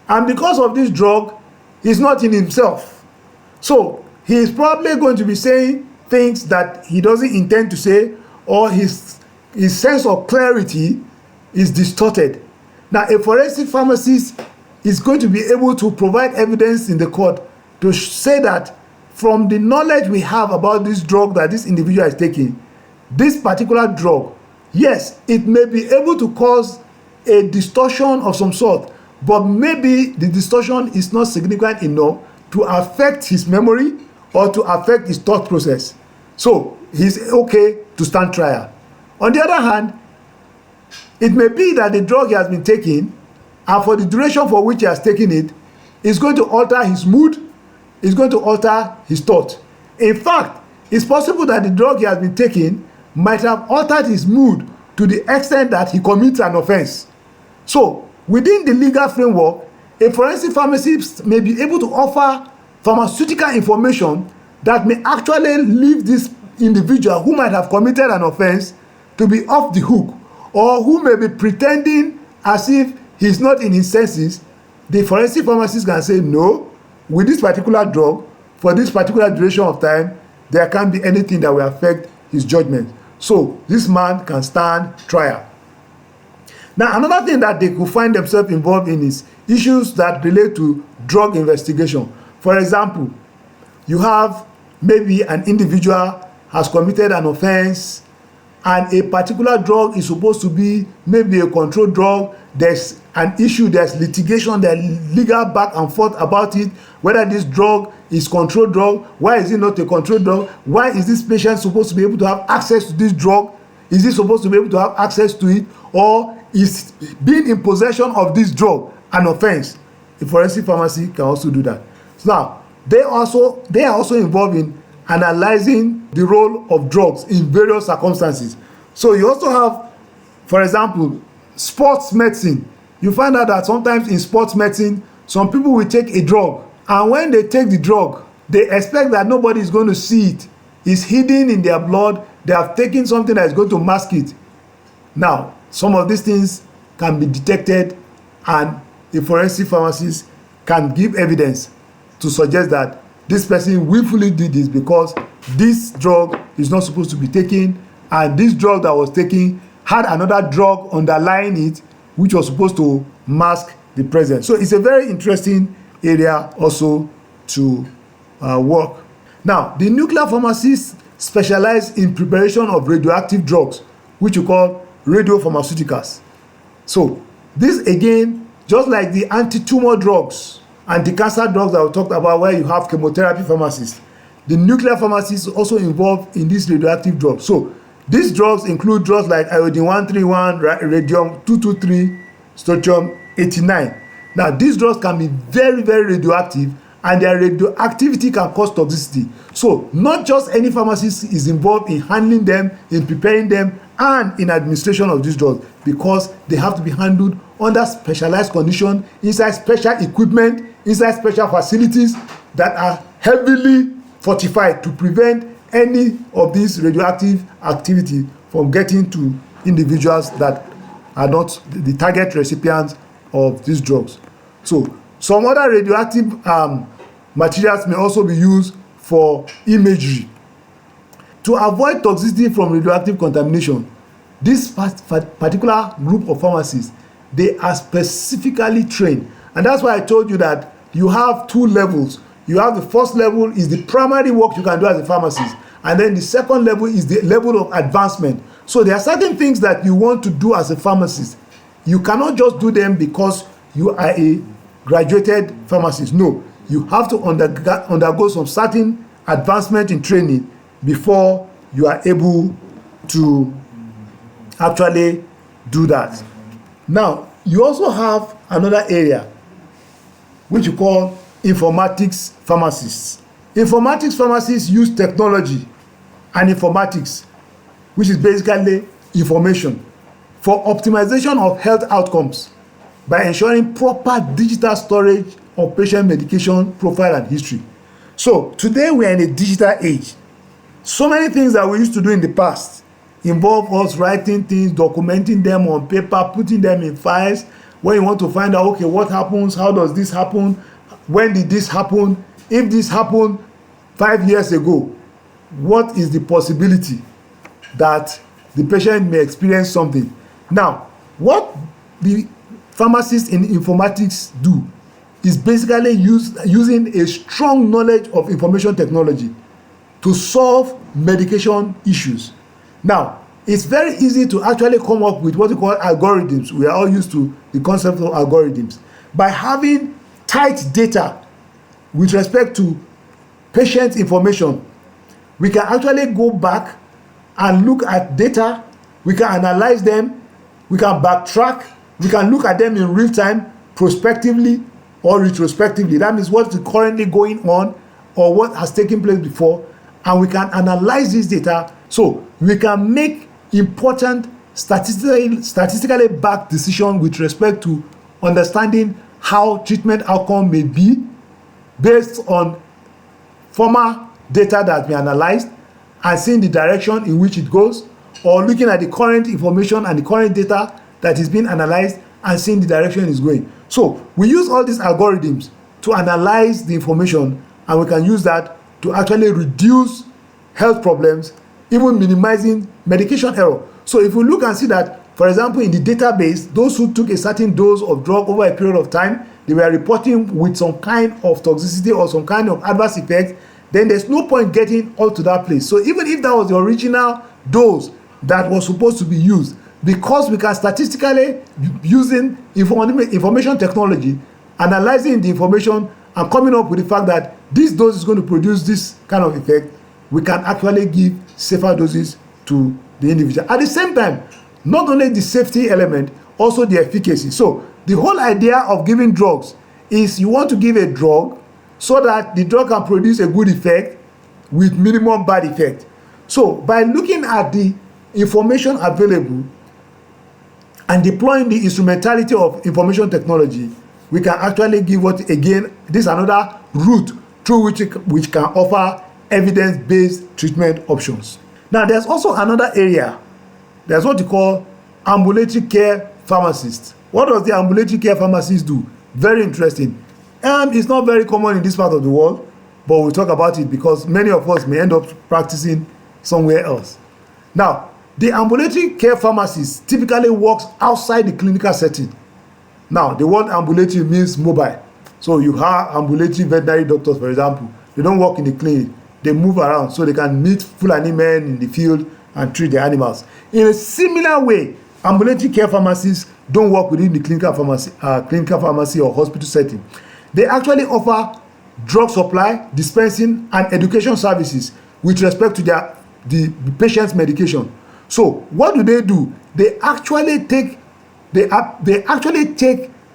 and because of this drug, he's not in himself. So he is probably going to be saying things that he doesn't intend to say, or his sense of clarity is distorted. Now, a forensic pharmacist is going to be able to provide evidence in the court to say that from the knowledge we have about this drug that this individual is taking, this particular drug, yes, it may be able to cause a distortion of some sort, but maybe the distortion is not significant enough to affect his memory or to affect his thought process. So he's okay to stand trial. On the other hand, it may be that the drug he has been taking, and for the duration for which he has taken it, is going to alter his mood, is going to alter his thought. In fact, it's possible that the drug he has been taking might have altered his mood to the extent that he commits an offense. So, within the legal framework, a forensic pharmacist may be able to offer pharmaceutical information that may actually leave this individual who might have committed an offense to be off the hook, or who may be pretending as if he's not in his senses. The forensic pharmacist can say, no, with this particular drug, for this particular duration of time, there can't be anything that will affect his judgment. So this man can stand trial. Now, another thing that they could find themselves involved in is issues that relate to drug investigation. For example, you have maybe an individual has committed an offense, and a particular drug is supposed to be maybe a controlled drug. There's an issue, there's litigation, there's legal back and forth about it, whether this drug is controlled drug, why is it not a controlled drug, why is this patient supposed to be able to have access to this drug, is he supposed to be able to have access to it, or is being in possession of this drug an offense? A forensic pharmacy can also do that. So now, they are also involved in analyzing the role of drugs in various circumstances. So you also have, for example, sports medicine. You find out that sometimes in sports medicine, some people will take a drug, and when they take the drug, they expect that nobody is going to see it. It's hidden in their blood. They have taken something that is going to mask it. Now, some of these things can be detected, and a forensic pharmacist can give evidence to suggest that this person willfully did this because this drug is not supposed to be taken, and this drug that was taken had another drug underlying it which was supposed to mask the presence. So it's a very interesting area also to work. Now, the nuclear pharmacists specialize in preparation of radioactive drugs, which we call radiopharmaceuticals. So this again, just like the anti-tumor drugs, anti-cancer drugs that we talked about, where you have chemotherapy pharmacists, the nuclear pharmacists also involved in these radioactive drugs. So these drugs include drugs like iodine-131, radium-223, strontium-89. Now, these drugs can be very, very radioactive, and their radioactivity can cause toxicity. So not just any pharmacist is involved in handling them, in preparing them, and in administration of these drugs, because they have to be handled under specialized conditions, inside special equipment, inside special facilities that are heavily fortified to prevent any of these radioactive activity from getting to individuals that are not the target recipients of these drugs. So some other radioactive materials may also be used for imagery. To avoid toxicity from radioactive contamination, this particular group of pharmacists, they are specifically trained. And that's why I told you that you have two levels. You have the first level is the primary work you can do as a pharmacist. And then the second level is the level of advancement. So there are certain things that you want to do as a pharmacist. You cannot just do them because you are a graduated pharmacist. No, you have to undergo some certain advancement in training before you are able to actually do that. Now, you also have another area which you call informatics pharmacists. Informatics pharmacists use technology and informatics, which is basically information, for optimization of health outcomes by ensuring proper digital storage of patient medication profile and history. So today we are in a digital age. So many things that we used to do in the past involve us writing things, documenting them on paper, putting them in files. When you want to find out, okay, what happens, how does this happen, when did this happen, if this happened 5 years ago, what is the possibility that the patient may experience something? Now, what the pharmacists in informatics do is basically using a strong knowledge of information technology to solve medication issues. Now, it's very easy to actually come up with what we call algorithms. We are all used to the concept of algorithms. By having tight data with respect to patient information, we can actually go back and look at data, we can analyze them, we can backtrack, we can look at them in real time, prospectively or retrospectively. That means what is currently going on or what has taken place before, and we can analyze this data so we can make important statistically backed decisions with respect to understanding how treatment outcome may be based on former data that has been analyzed and seeing the direction in which it goes, or looking at the current information and the current data that is being analyzed and seeing the direction it's going. So we use all these algorithms to analyze the information, and we can use that to actually reduce health problems, even minimizing medication error. So if we look and see that, for example, in the database, those who took a certain dose of drug over a period of time, they were reporting with some kind of toxicity or some kind of adverse effect, then there's no point getting all to that place. So even if that was the original dose that was supposed to be used, because we can statistically, using information technology, analyzing the information and coming up with the fact that this dose is going to produce this kind of effect, we can actually give safer doses to the individual. At the same time, not only the safety element, also the efficacy. So the whole idea of giving drugs is you want to give a drug so that the drug can produce a good effect with minimum bad effect. So by looking at the information available and deploying the instrumentality of information technology, we can actually give what, again, this is another route through which can offer evidence-based treatment options. Now, there's also another area. There's what you call ambulatory care pharmacists. What does the ambulatory care pharmacist do? Very interesting. It's not very common in this part of the world, but we'll talk about it because many of us may end up practicing somewhere else. Now, the ambulatory care pharmacist typically works outside the clinical setting. Now, the word ambulatory means mobile. So you have ambulatory veterinary doctors, for example. They don't work in the clinic. They move around so they can meet Fulani men in the field and treat the animals. In a similar way, ambulatory care pharmacists don't work within the clinical pharmacy or hospital setting. They actually offer drug supply, dispensing, and education services with respect to the patient's medication. So what do? They actually take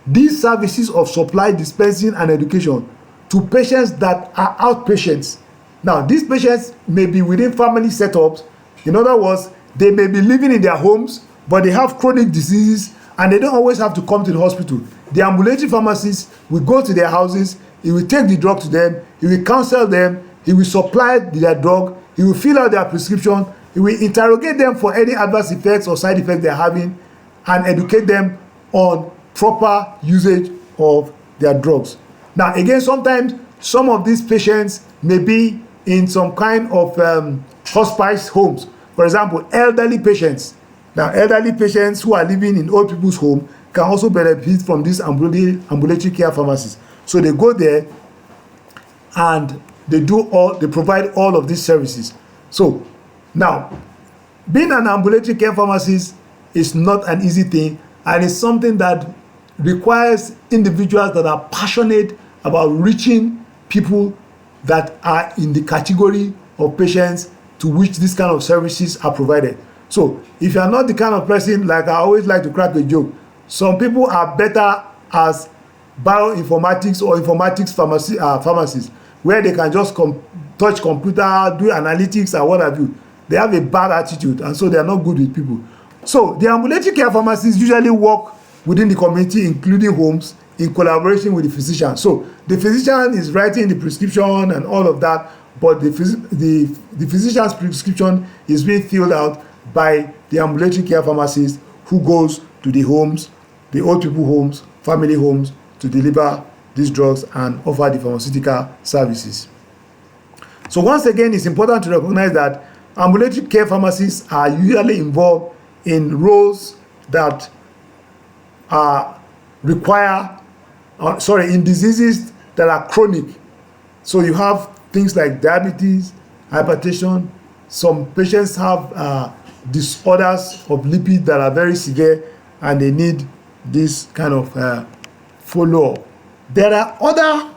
these services of supply, dispensing, and education to patients that are outpatients. Now, these patients may be within family setups. In other words, they may be living in their homes, but they have chronic diseases and they don't always have to come to the hospital. The ambulatory pharmacist will go to their houses, he will take the drug to them, he will counsel them, he will supply their drug, he will fill out their prescription, he will interrogate them for any adverse effects or side effects they're having, and educate them on proper usage of their drugs. Now, again, sometimes some of these patients may be in some kind of hospice homes. For example, elderly patients. Now, elderly patients who are living in old people's home can also benefit from this ambulatory care pharmacies. So they go there and they provide all of these services. So now, being an ambulatory care pharmacist is not an easy thing, and it's something that requires individuals that are passionate about reaching people that are in the category of patients to which this kind of services are provided. So if you are not the kind of person, like I always like to crack a joke, some people are better as bioinformatics or informatics pharmacists, where they can just touch computer, do analytics and what have you. They have a bad attitude, and so they are not good with people. So the ambulatory care pharmacists usually work within the community, including homes, in collaboration with the physician. So the physician is writing the prescription and all of that, but the physician's prescription is being filled out by the ambulatory care pharmacist, who goes to the homes, the old people homes, family homes, to deliver these drugs and offer the pharmaceutical services. So once again, it's important to recognize that ambulatory care pharmacists are usually involved in roles that in diseases that are chronic. So you have things like diabetes, hypertension. Some patients have disorders of lipid that are very severe, and they need this kind of follow-up. There are other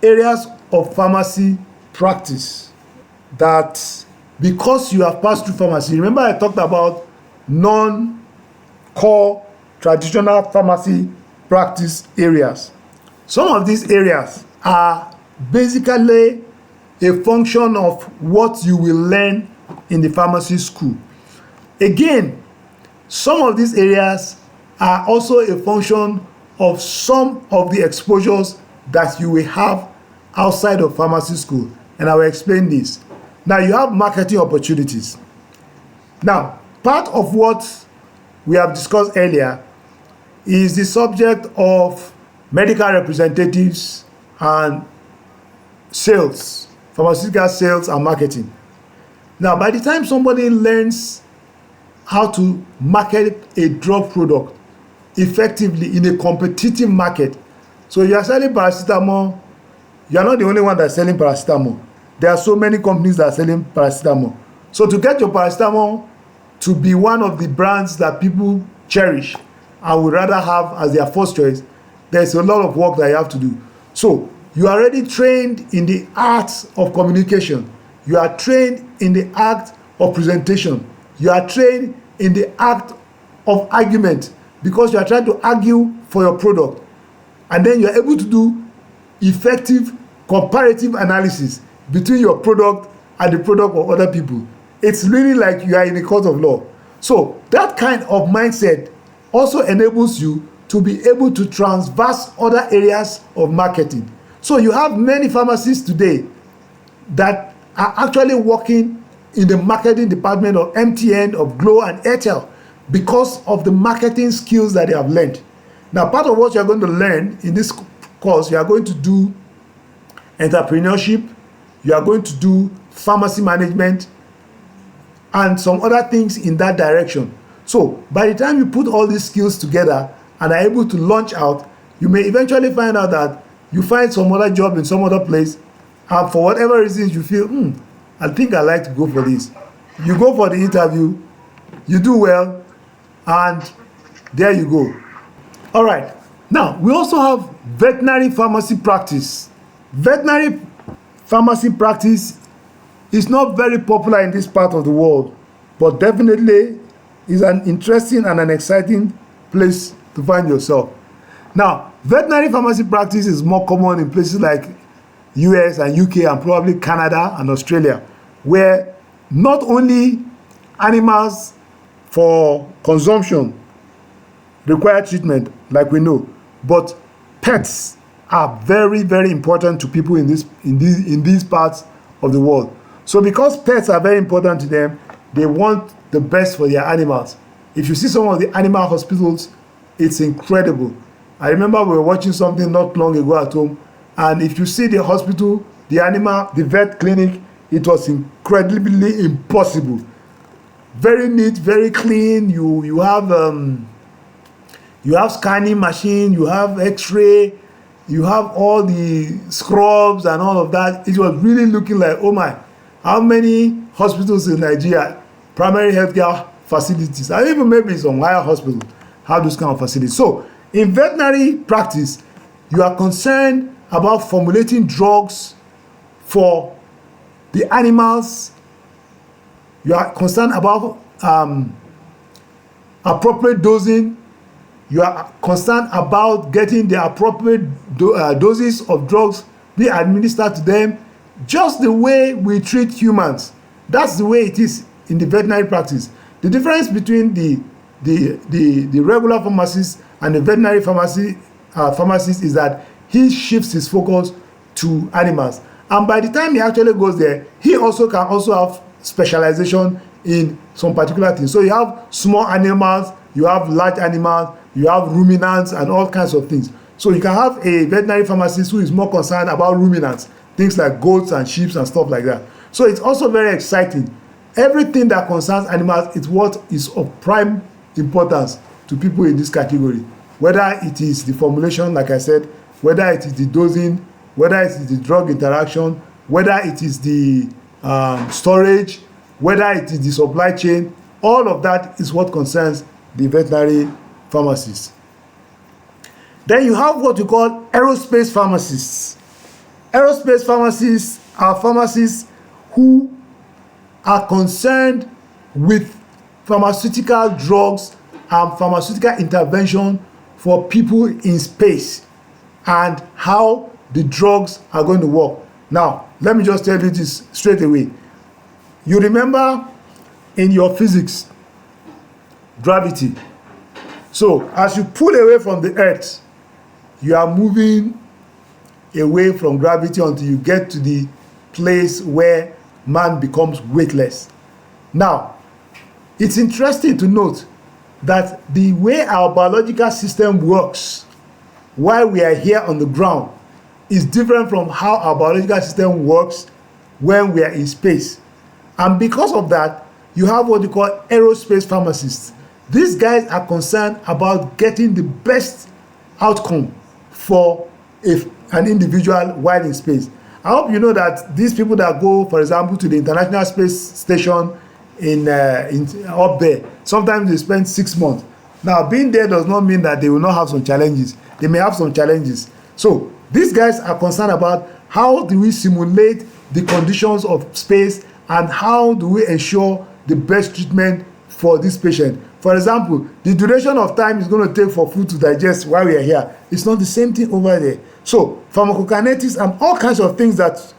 areas of pharmacy practice that, because you have passed through pharmacy, remember I talked about non-core traditional pharmacy practice areas. Some of these areas are basically a function of what you will learn in the pharmacy school. Again, some of these areas are also a function of some of the exposures that you will have outside of pharmacy school, and I will explain this. Now, you have marketing opportunities. Now, part of what we have discussed earlier is the subject of medical representatives and sales, pharmaceutical sales and marketing. Now, by the time somebody learns how to market a drug product effectively in a competitive market, so you are selling paracetamol, you are not the only one that's selling paracetamol. There are so many companies that are selling paracetamol. So to get your paracetamol to be one of the brands that people cherish and would rather have as their first choice, there's a lot of work that you have to do. So you are already trained in the art of communication. You are trained in the act of presentation. You are trained in the act of argument, because you are trying to argue for your product. And then you are able to do effective comparative analysis between your product and the product of other people. It's really like you are in a court of law. So that kind of mindset also enables you to be able to transverse other areas of marketing. So you have many pharmacists today that are actually working in the marketing department of MTN, of Glo and Airtel, because of the marketing skills that they have learned. Now, part of what you are going to learn in this course, you are going to do entrepreneurship, you are going to do pharmacy management, and some other things in that direction. So by the time you put all these skills together and are able to launch out, you may eventually find out that you find some other job in some other place, and for whatever reasons you feel, I think I'd like to go for this. You go for the interview, you do well, and there you go. All right. Now, we also have veterinary pharmacy practice. Veterinary pharmacy practice is not very popular in this part of the world, but definitely is an interesting and an exciting place to find yourself. Now, veterinary pharmacy practice is more common in places like US and UK and probably Canada and Australia, where not only animals for consumption require treatment, like we know, but pets are very, very important to people in these parts of the world. So because pets are very important to them, they want the best for their animals. If you see some of the animal hospitals, it's incredible. I remember we were watching something not long ago at home, and if you see the hospital, the vet clinic, it was incredibly impossible. Very neat, very clean. You have scanning machine, you have x-ray, you have all the scrubs and all of that. It was really looking like, oh my, how many hospitals in Nigeria, primary healthcare facilities, and even maybe some higher hospitals have those kind of facilities. So in veterinary practice, you are concerned about formulating drugs for the animals. You are concerned about appropriate dosing. You are concerned about getting the appropriate doses of drugs be administered to them, just the way we treat humans. That's the way it is in the veterinary practice. The difference between the regular pharmacist and the veterinary pharmacist is that he shifts his focus to animals, and by the time he actually goes there, he also can have specialization in some particular things. So you have small animals, you have large animals, you have ruminants and all kinds of things. So you can have a veterinary pharmacist who is more concerned about ruminants, things like goats and sheep and stuff like that. So it's also very exciting. Everything that concerns animals is what is of prime importance to people in this category, whether it is the formulation, like I said, whether it is the dosing, whether it is the drug interaction, whether it is the storage, whether it is the supply chain. All of that is what concerns the veterinary pharmacists. Then you have what you call aerospace pharmacists. Aerospace pharmacists are pharmacists who are concerned with pharmaceutical drugs and pharmaceutical intervention for people in space and how the drugs are going to work. Now, let me just tell you this straight away. You remember in your physics, gravity. So as you pull away from the earth, you are moving away from gravity until you get to the place where man becomes weightless. Now, it's interesting to note that the way our biological system works while we are here on the ground is different from how our biological system works when we are in space. And because of that, you have what you call aerospace pharmacists. These guys are concerned about getting the best outcome for an individual while in space. I hope you know that these people that go, for example, to the International Space Station in up there, sometimes they spend 6 months. Now, being there does not mean that they will not have some challenges. They may have some challenges. So these guys are concerned about how do we simulate the conditions of space and how do we ensure the best treatment for this patient. For example, the duration of time is going to take for food to digest while we are here. It's not the same thing over there. So pharmacokinetics and all kinds of things that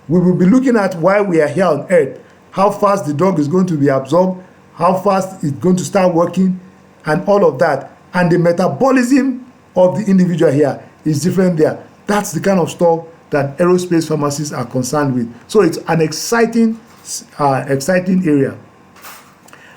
we will be looking at while we are here on Earth. How fast the drug is going to be absorbed, how fast it's going to start working, and all of that. And the metabolism of the individual here is different there. That's the kind of stuff that aerospace pharmacists are concerned with. So it's an exciting area.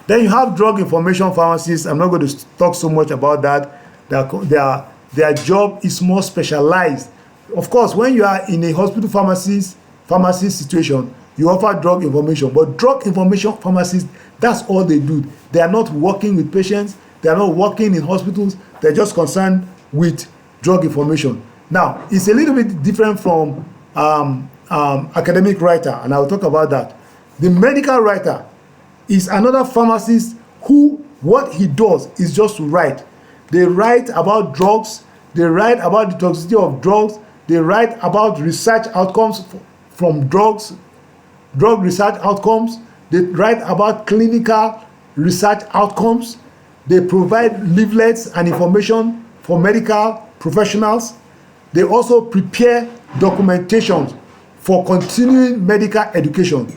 Then you have drug information pharmacists. I'm not going to talk so much about that. Their job is more specialized. Of course, when you are in a hospital pharmacy situation, you offer drug information. But drug information pharmacists, that's all they do. They are not working with patients. They are not working in hospitals. They're just concerned with drug information. Now, it's a little bit different from academic writer, and I'll talk about that. The medical writer is another pharmacist who, what he does is just to write. They write about drugs. They write about the toxicity of drugs. They write about research outcomes from drugs, drug research outcomes. They write about clinical research outcomes. They provide leaflets and information for medical professionals. They also prepare documentation for continuing medical education.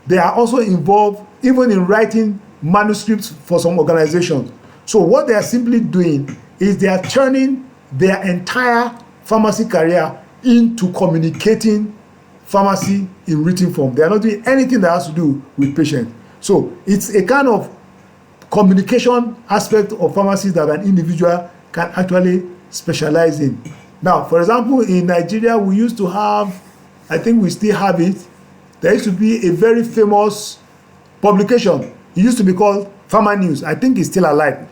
They are also involved even in writing manuscripts for some organizations. So what they are simply doing is they are turning their entire pharmacy career into communicating pharmacy in written form. They are not doing anything that has to do with patients. So it's a kind of communication aspect of pharmacy that an individual can actually specialize in. Now, for example, in Nigeria, we used to have, I think we still have it, there used to be a very famous publication. It used to be called Pharma News. I think it's still alive.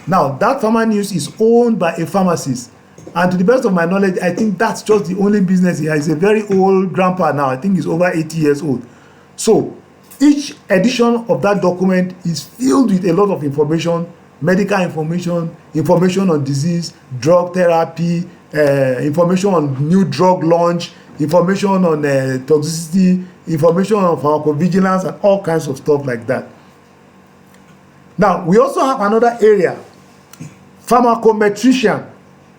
Now, that Pharma News is owned by a pharmacist. And to the best of my knowledge, I think that's just the only business he has. He's a very old grandpa now. I think he's over 80 years old. So each edition of that document is filled with a lot of information, medical information, information on disease, drug therapy, information on new drug launch, information on toxicity, information on pharmacovigilance, and all kinds of stuff like that. Now, we also have another area, pharmacometrician.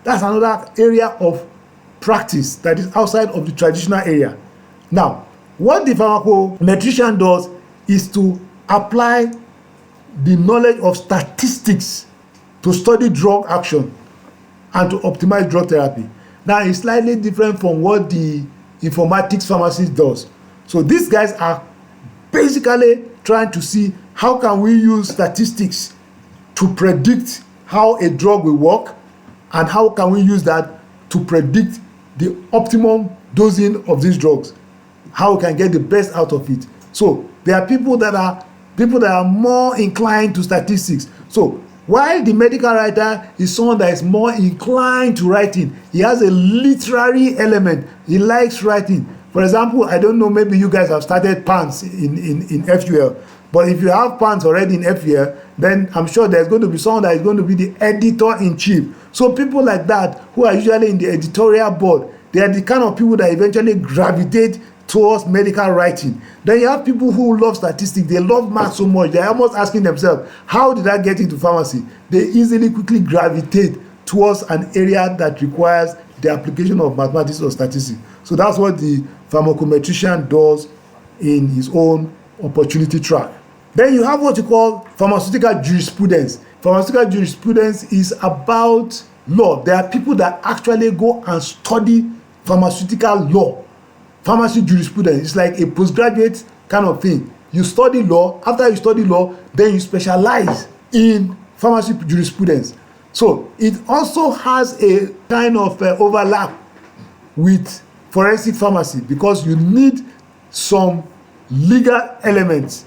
That's another area of practice that is outside of the traditional area. Now, what the pharmacometrician does is to apply the knowledge of statistics to study drug action and to optimize drug therapy. Now, it's slightly different from what the informatics pharmacist does. So these guys are basically trying to see how can we use statistics to predict how a drug will work, and how can we use that to predict the optimum dosing of these drugs, how we can get the best out of it. So there are people that are more inclined to statistics. So while the medical writer is someone that is more inclined to writing, he has a literary element. He likes writing. For example, I don't know, maybe you guys have started PANS in FUL, but if you have PANS already in FUL, then I'm sure there's going to be someone that is going to be the editor-in-chief. So people like that, who are usually in the editorial board, they are the kind of people that eventually gravitate towards medical writing. Then you have people who love statistics. They love math so much, they're almost asking themselves, how did I get into pharmacy? They easily, quickly gravitate towards an area that requires the application of mathematics or statistics. So that's what the pharmacometrician does in his own opportunity track. Then you have what you call pharmaceutical jurisprudence. Pharmaceutical jurisprudence is about law. There are people that actually go and study pharmaceutical law. Pharmacy jurisprudence is like a postgraduate kind of thing. You study law. After you study law, then you specialize in pharmacy jurisprudence. So it also has a kind of overlap with forensic pharmacy, because you need some legal elements,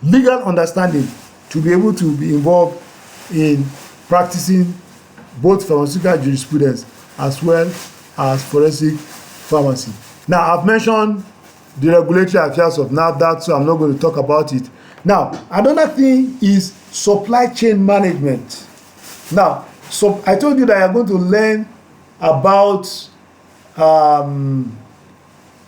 legal understanding, to be able to be involved in practicing both pharmaceutical jurisprudence as well as forensic pharmacy. Now, I've mentioned the regulatory affairs of NAFDAC, so I'm not going to talk about it. Now, another thing is supply chain management. Now, so I told you that you're going to learn about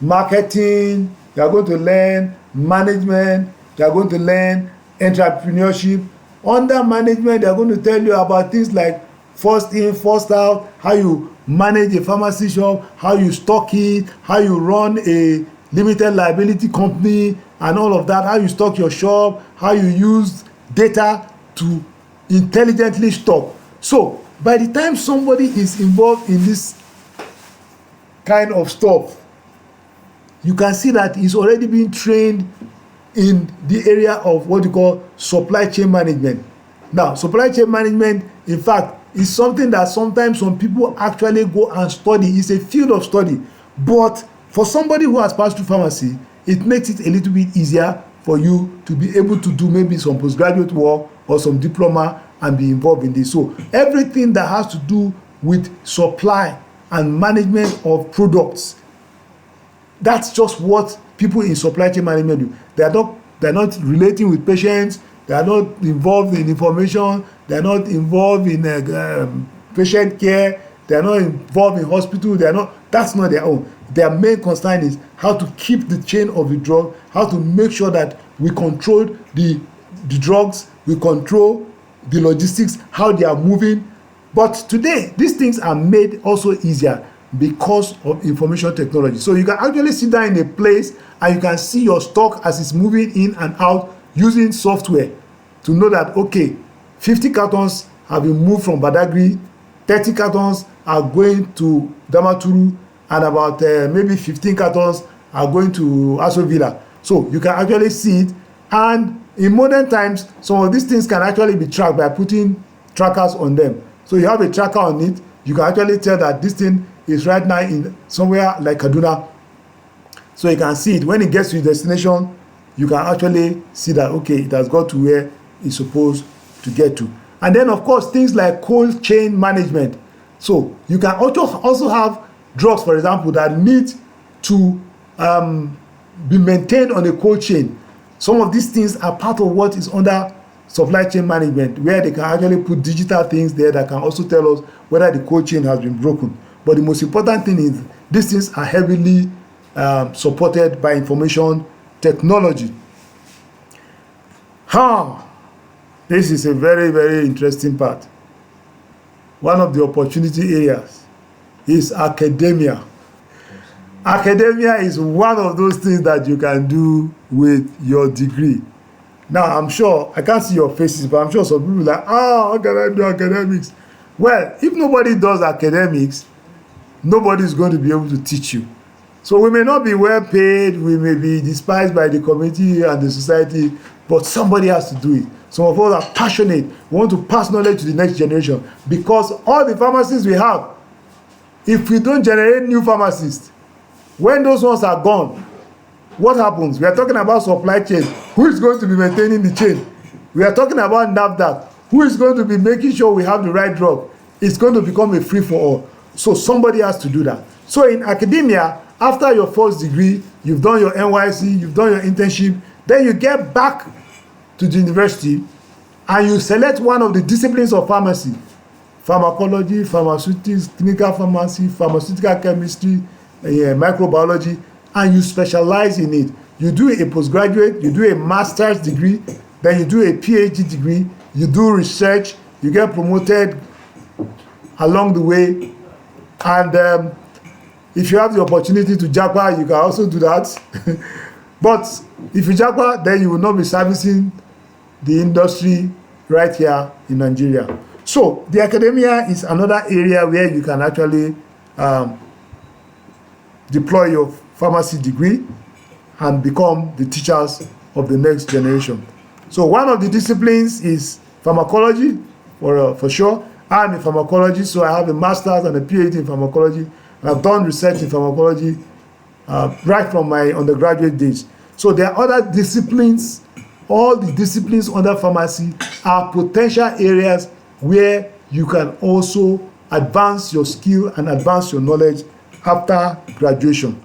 marketing, you're going to learn management, you're going to learn entrepreneurship. Under management, they're going to tell you about things like first in, first out, how you manage a pharmacy shop, how you stock it, how you run a limited liability company and all of that, how you stock your shop, how you use data to intelligently stock. So by the time somebody is involved in this kind of stuff, you can see that he's already been trained in the area of what you call supply chain management. Now, supply chain management, in fact, is something that sometimes some people actually go and study. It's a field of study. But for somebody who has passed through pharmacy, it makes it a little bit easier for you to be able to do maybe some postgraduate work or some diploma and be involved in this. So everything that has to do with supply and management of products, that's just what people in supply chain management do. They're not relating with patients. They are not involved in information. They are not involved in patient care. They are not involved in hospital. That's not their own. Their main concern is how to keep the chain of the drug, how to make sure that we control the drugs, we control the logistics, how they are moving. But today, these things are made also easier because of information technology. So you can actually sit down in a place and you can see your stock as it's moving in and out using software to know that, okay, 50 cartons have been moved from Badagry, 30 cartons are going to Damaturu, and about maybe 15 cartons are going to Aso Villa. So you can actually see it. And in modern times, some of these things can actually be tracked by putting trackers on them. So you have a tracker on it. You can actually tell that this thing is right now in somewhere like Kaduna. So you can see it. When it gets to your destination, you can actually see that, okay, it has got to where it's supposed to get to. And then, of course, things like cold chain management. So you can also have drugs, for example, that need to be maintained on a cold chain. Some of these things are part of what is under supply chain management, where they can actually put digital things there that can also tell us whether the cold chain has been broken. But the most important thing is these things are heavily supported by information technology. This is a very, very interesting part. One of the opportunity areas is academia. Academia is one of those things that you can do with your degree. Now, I'm sure, I can't see your faces, but I'm sure some people are like, how can I do academics? Well, if nobody does academics, nobody is going to be able to teach you. So we may not be well paid, we may be despised by the community and the society, but somebody has to do it. Some of us are passionate. We want to pass knowledge to the next generation, because all the pharmacists we have, if we don't generate new pharmacists, when those ones are gone, what happens? We are talking about supply chain. Who is going to be maintaining the chain? We are talking about NAFDAC. Who is going to be making sure we have the right drug? It's going to become a free-for-all. So somebody has to do that. So in academia, after your first degree, you've done your NYC, you've done your internship, then you get back to the university and you select one of the disciplines of pharmacy: pharmacology, pharmaceutics, clinical pharmacy, pharmaceutical chemistry, microbiology, and you specialize in it. You do a postgraduate, you do a master's degree, then you do a PhD degree, you do research, you get promoted along the way, And if you have the opportunity to japa, you can also do that. But if you japa, then you will not be servicing the industry right here in Nigeria. So the academia is another area where you can actually deploy your pharmacy degree and become the teachers of the next generation. So one of the disciplines is pharmacology, for sure. I'm a pharmacologist, so I have a master's and a PhD in pharmacology. And I've done research in pharmacology right from my undergraduate days. So there are other disciplines. All the disciplines under pharmacy are potential areas where you can also advance your skill and advance your knowledge after graduation.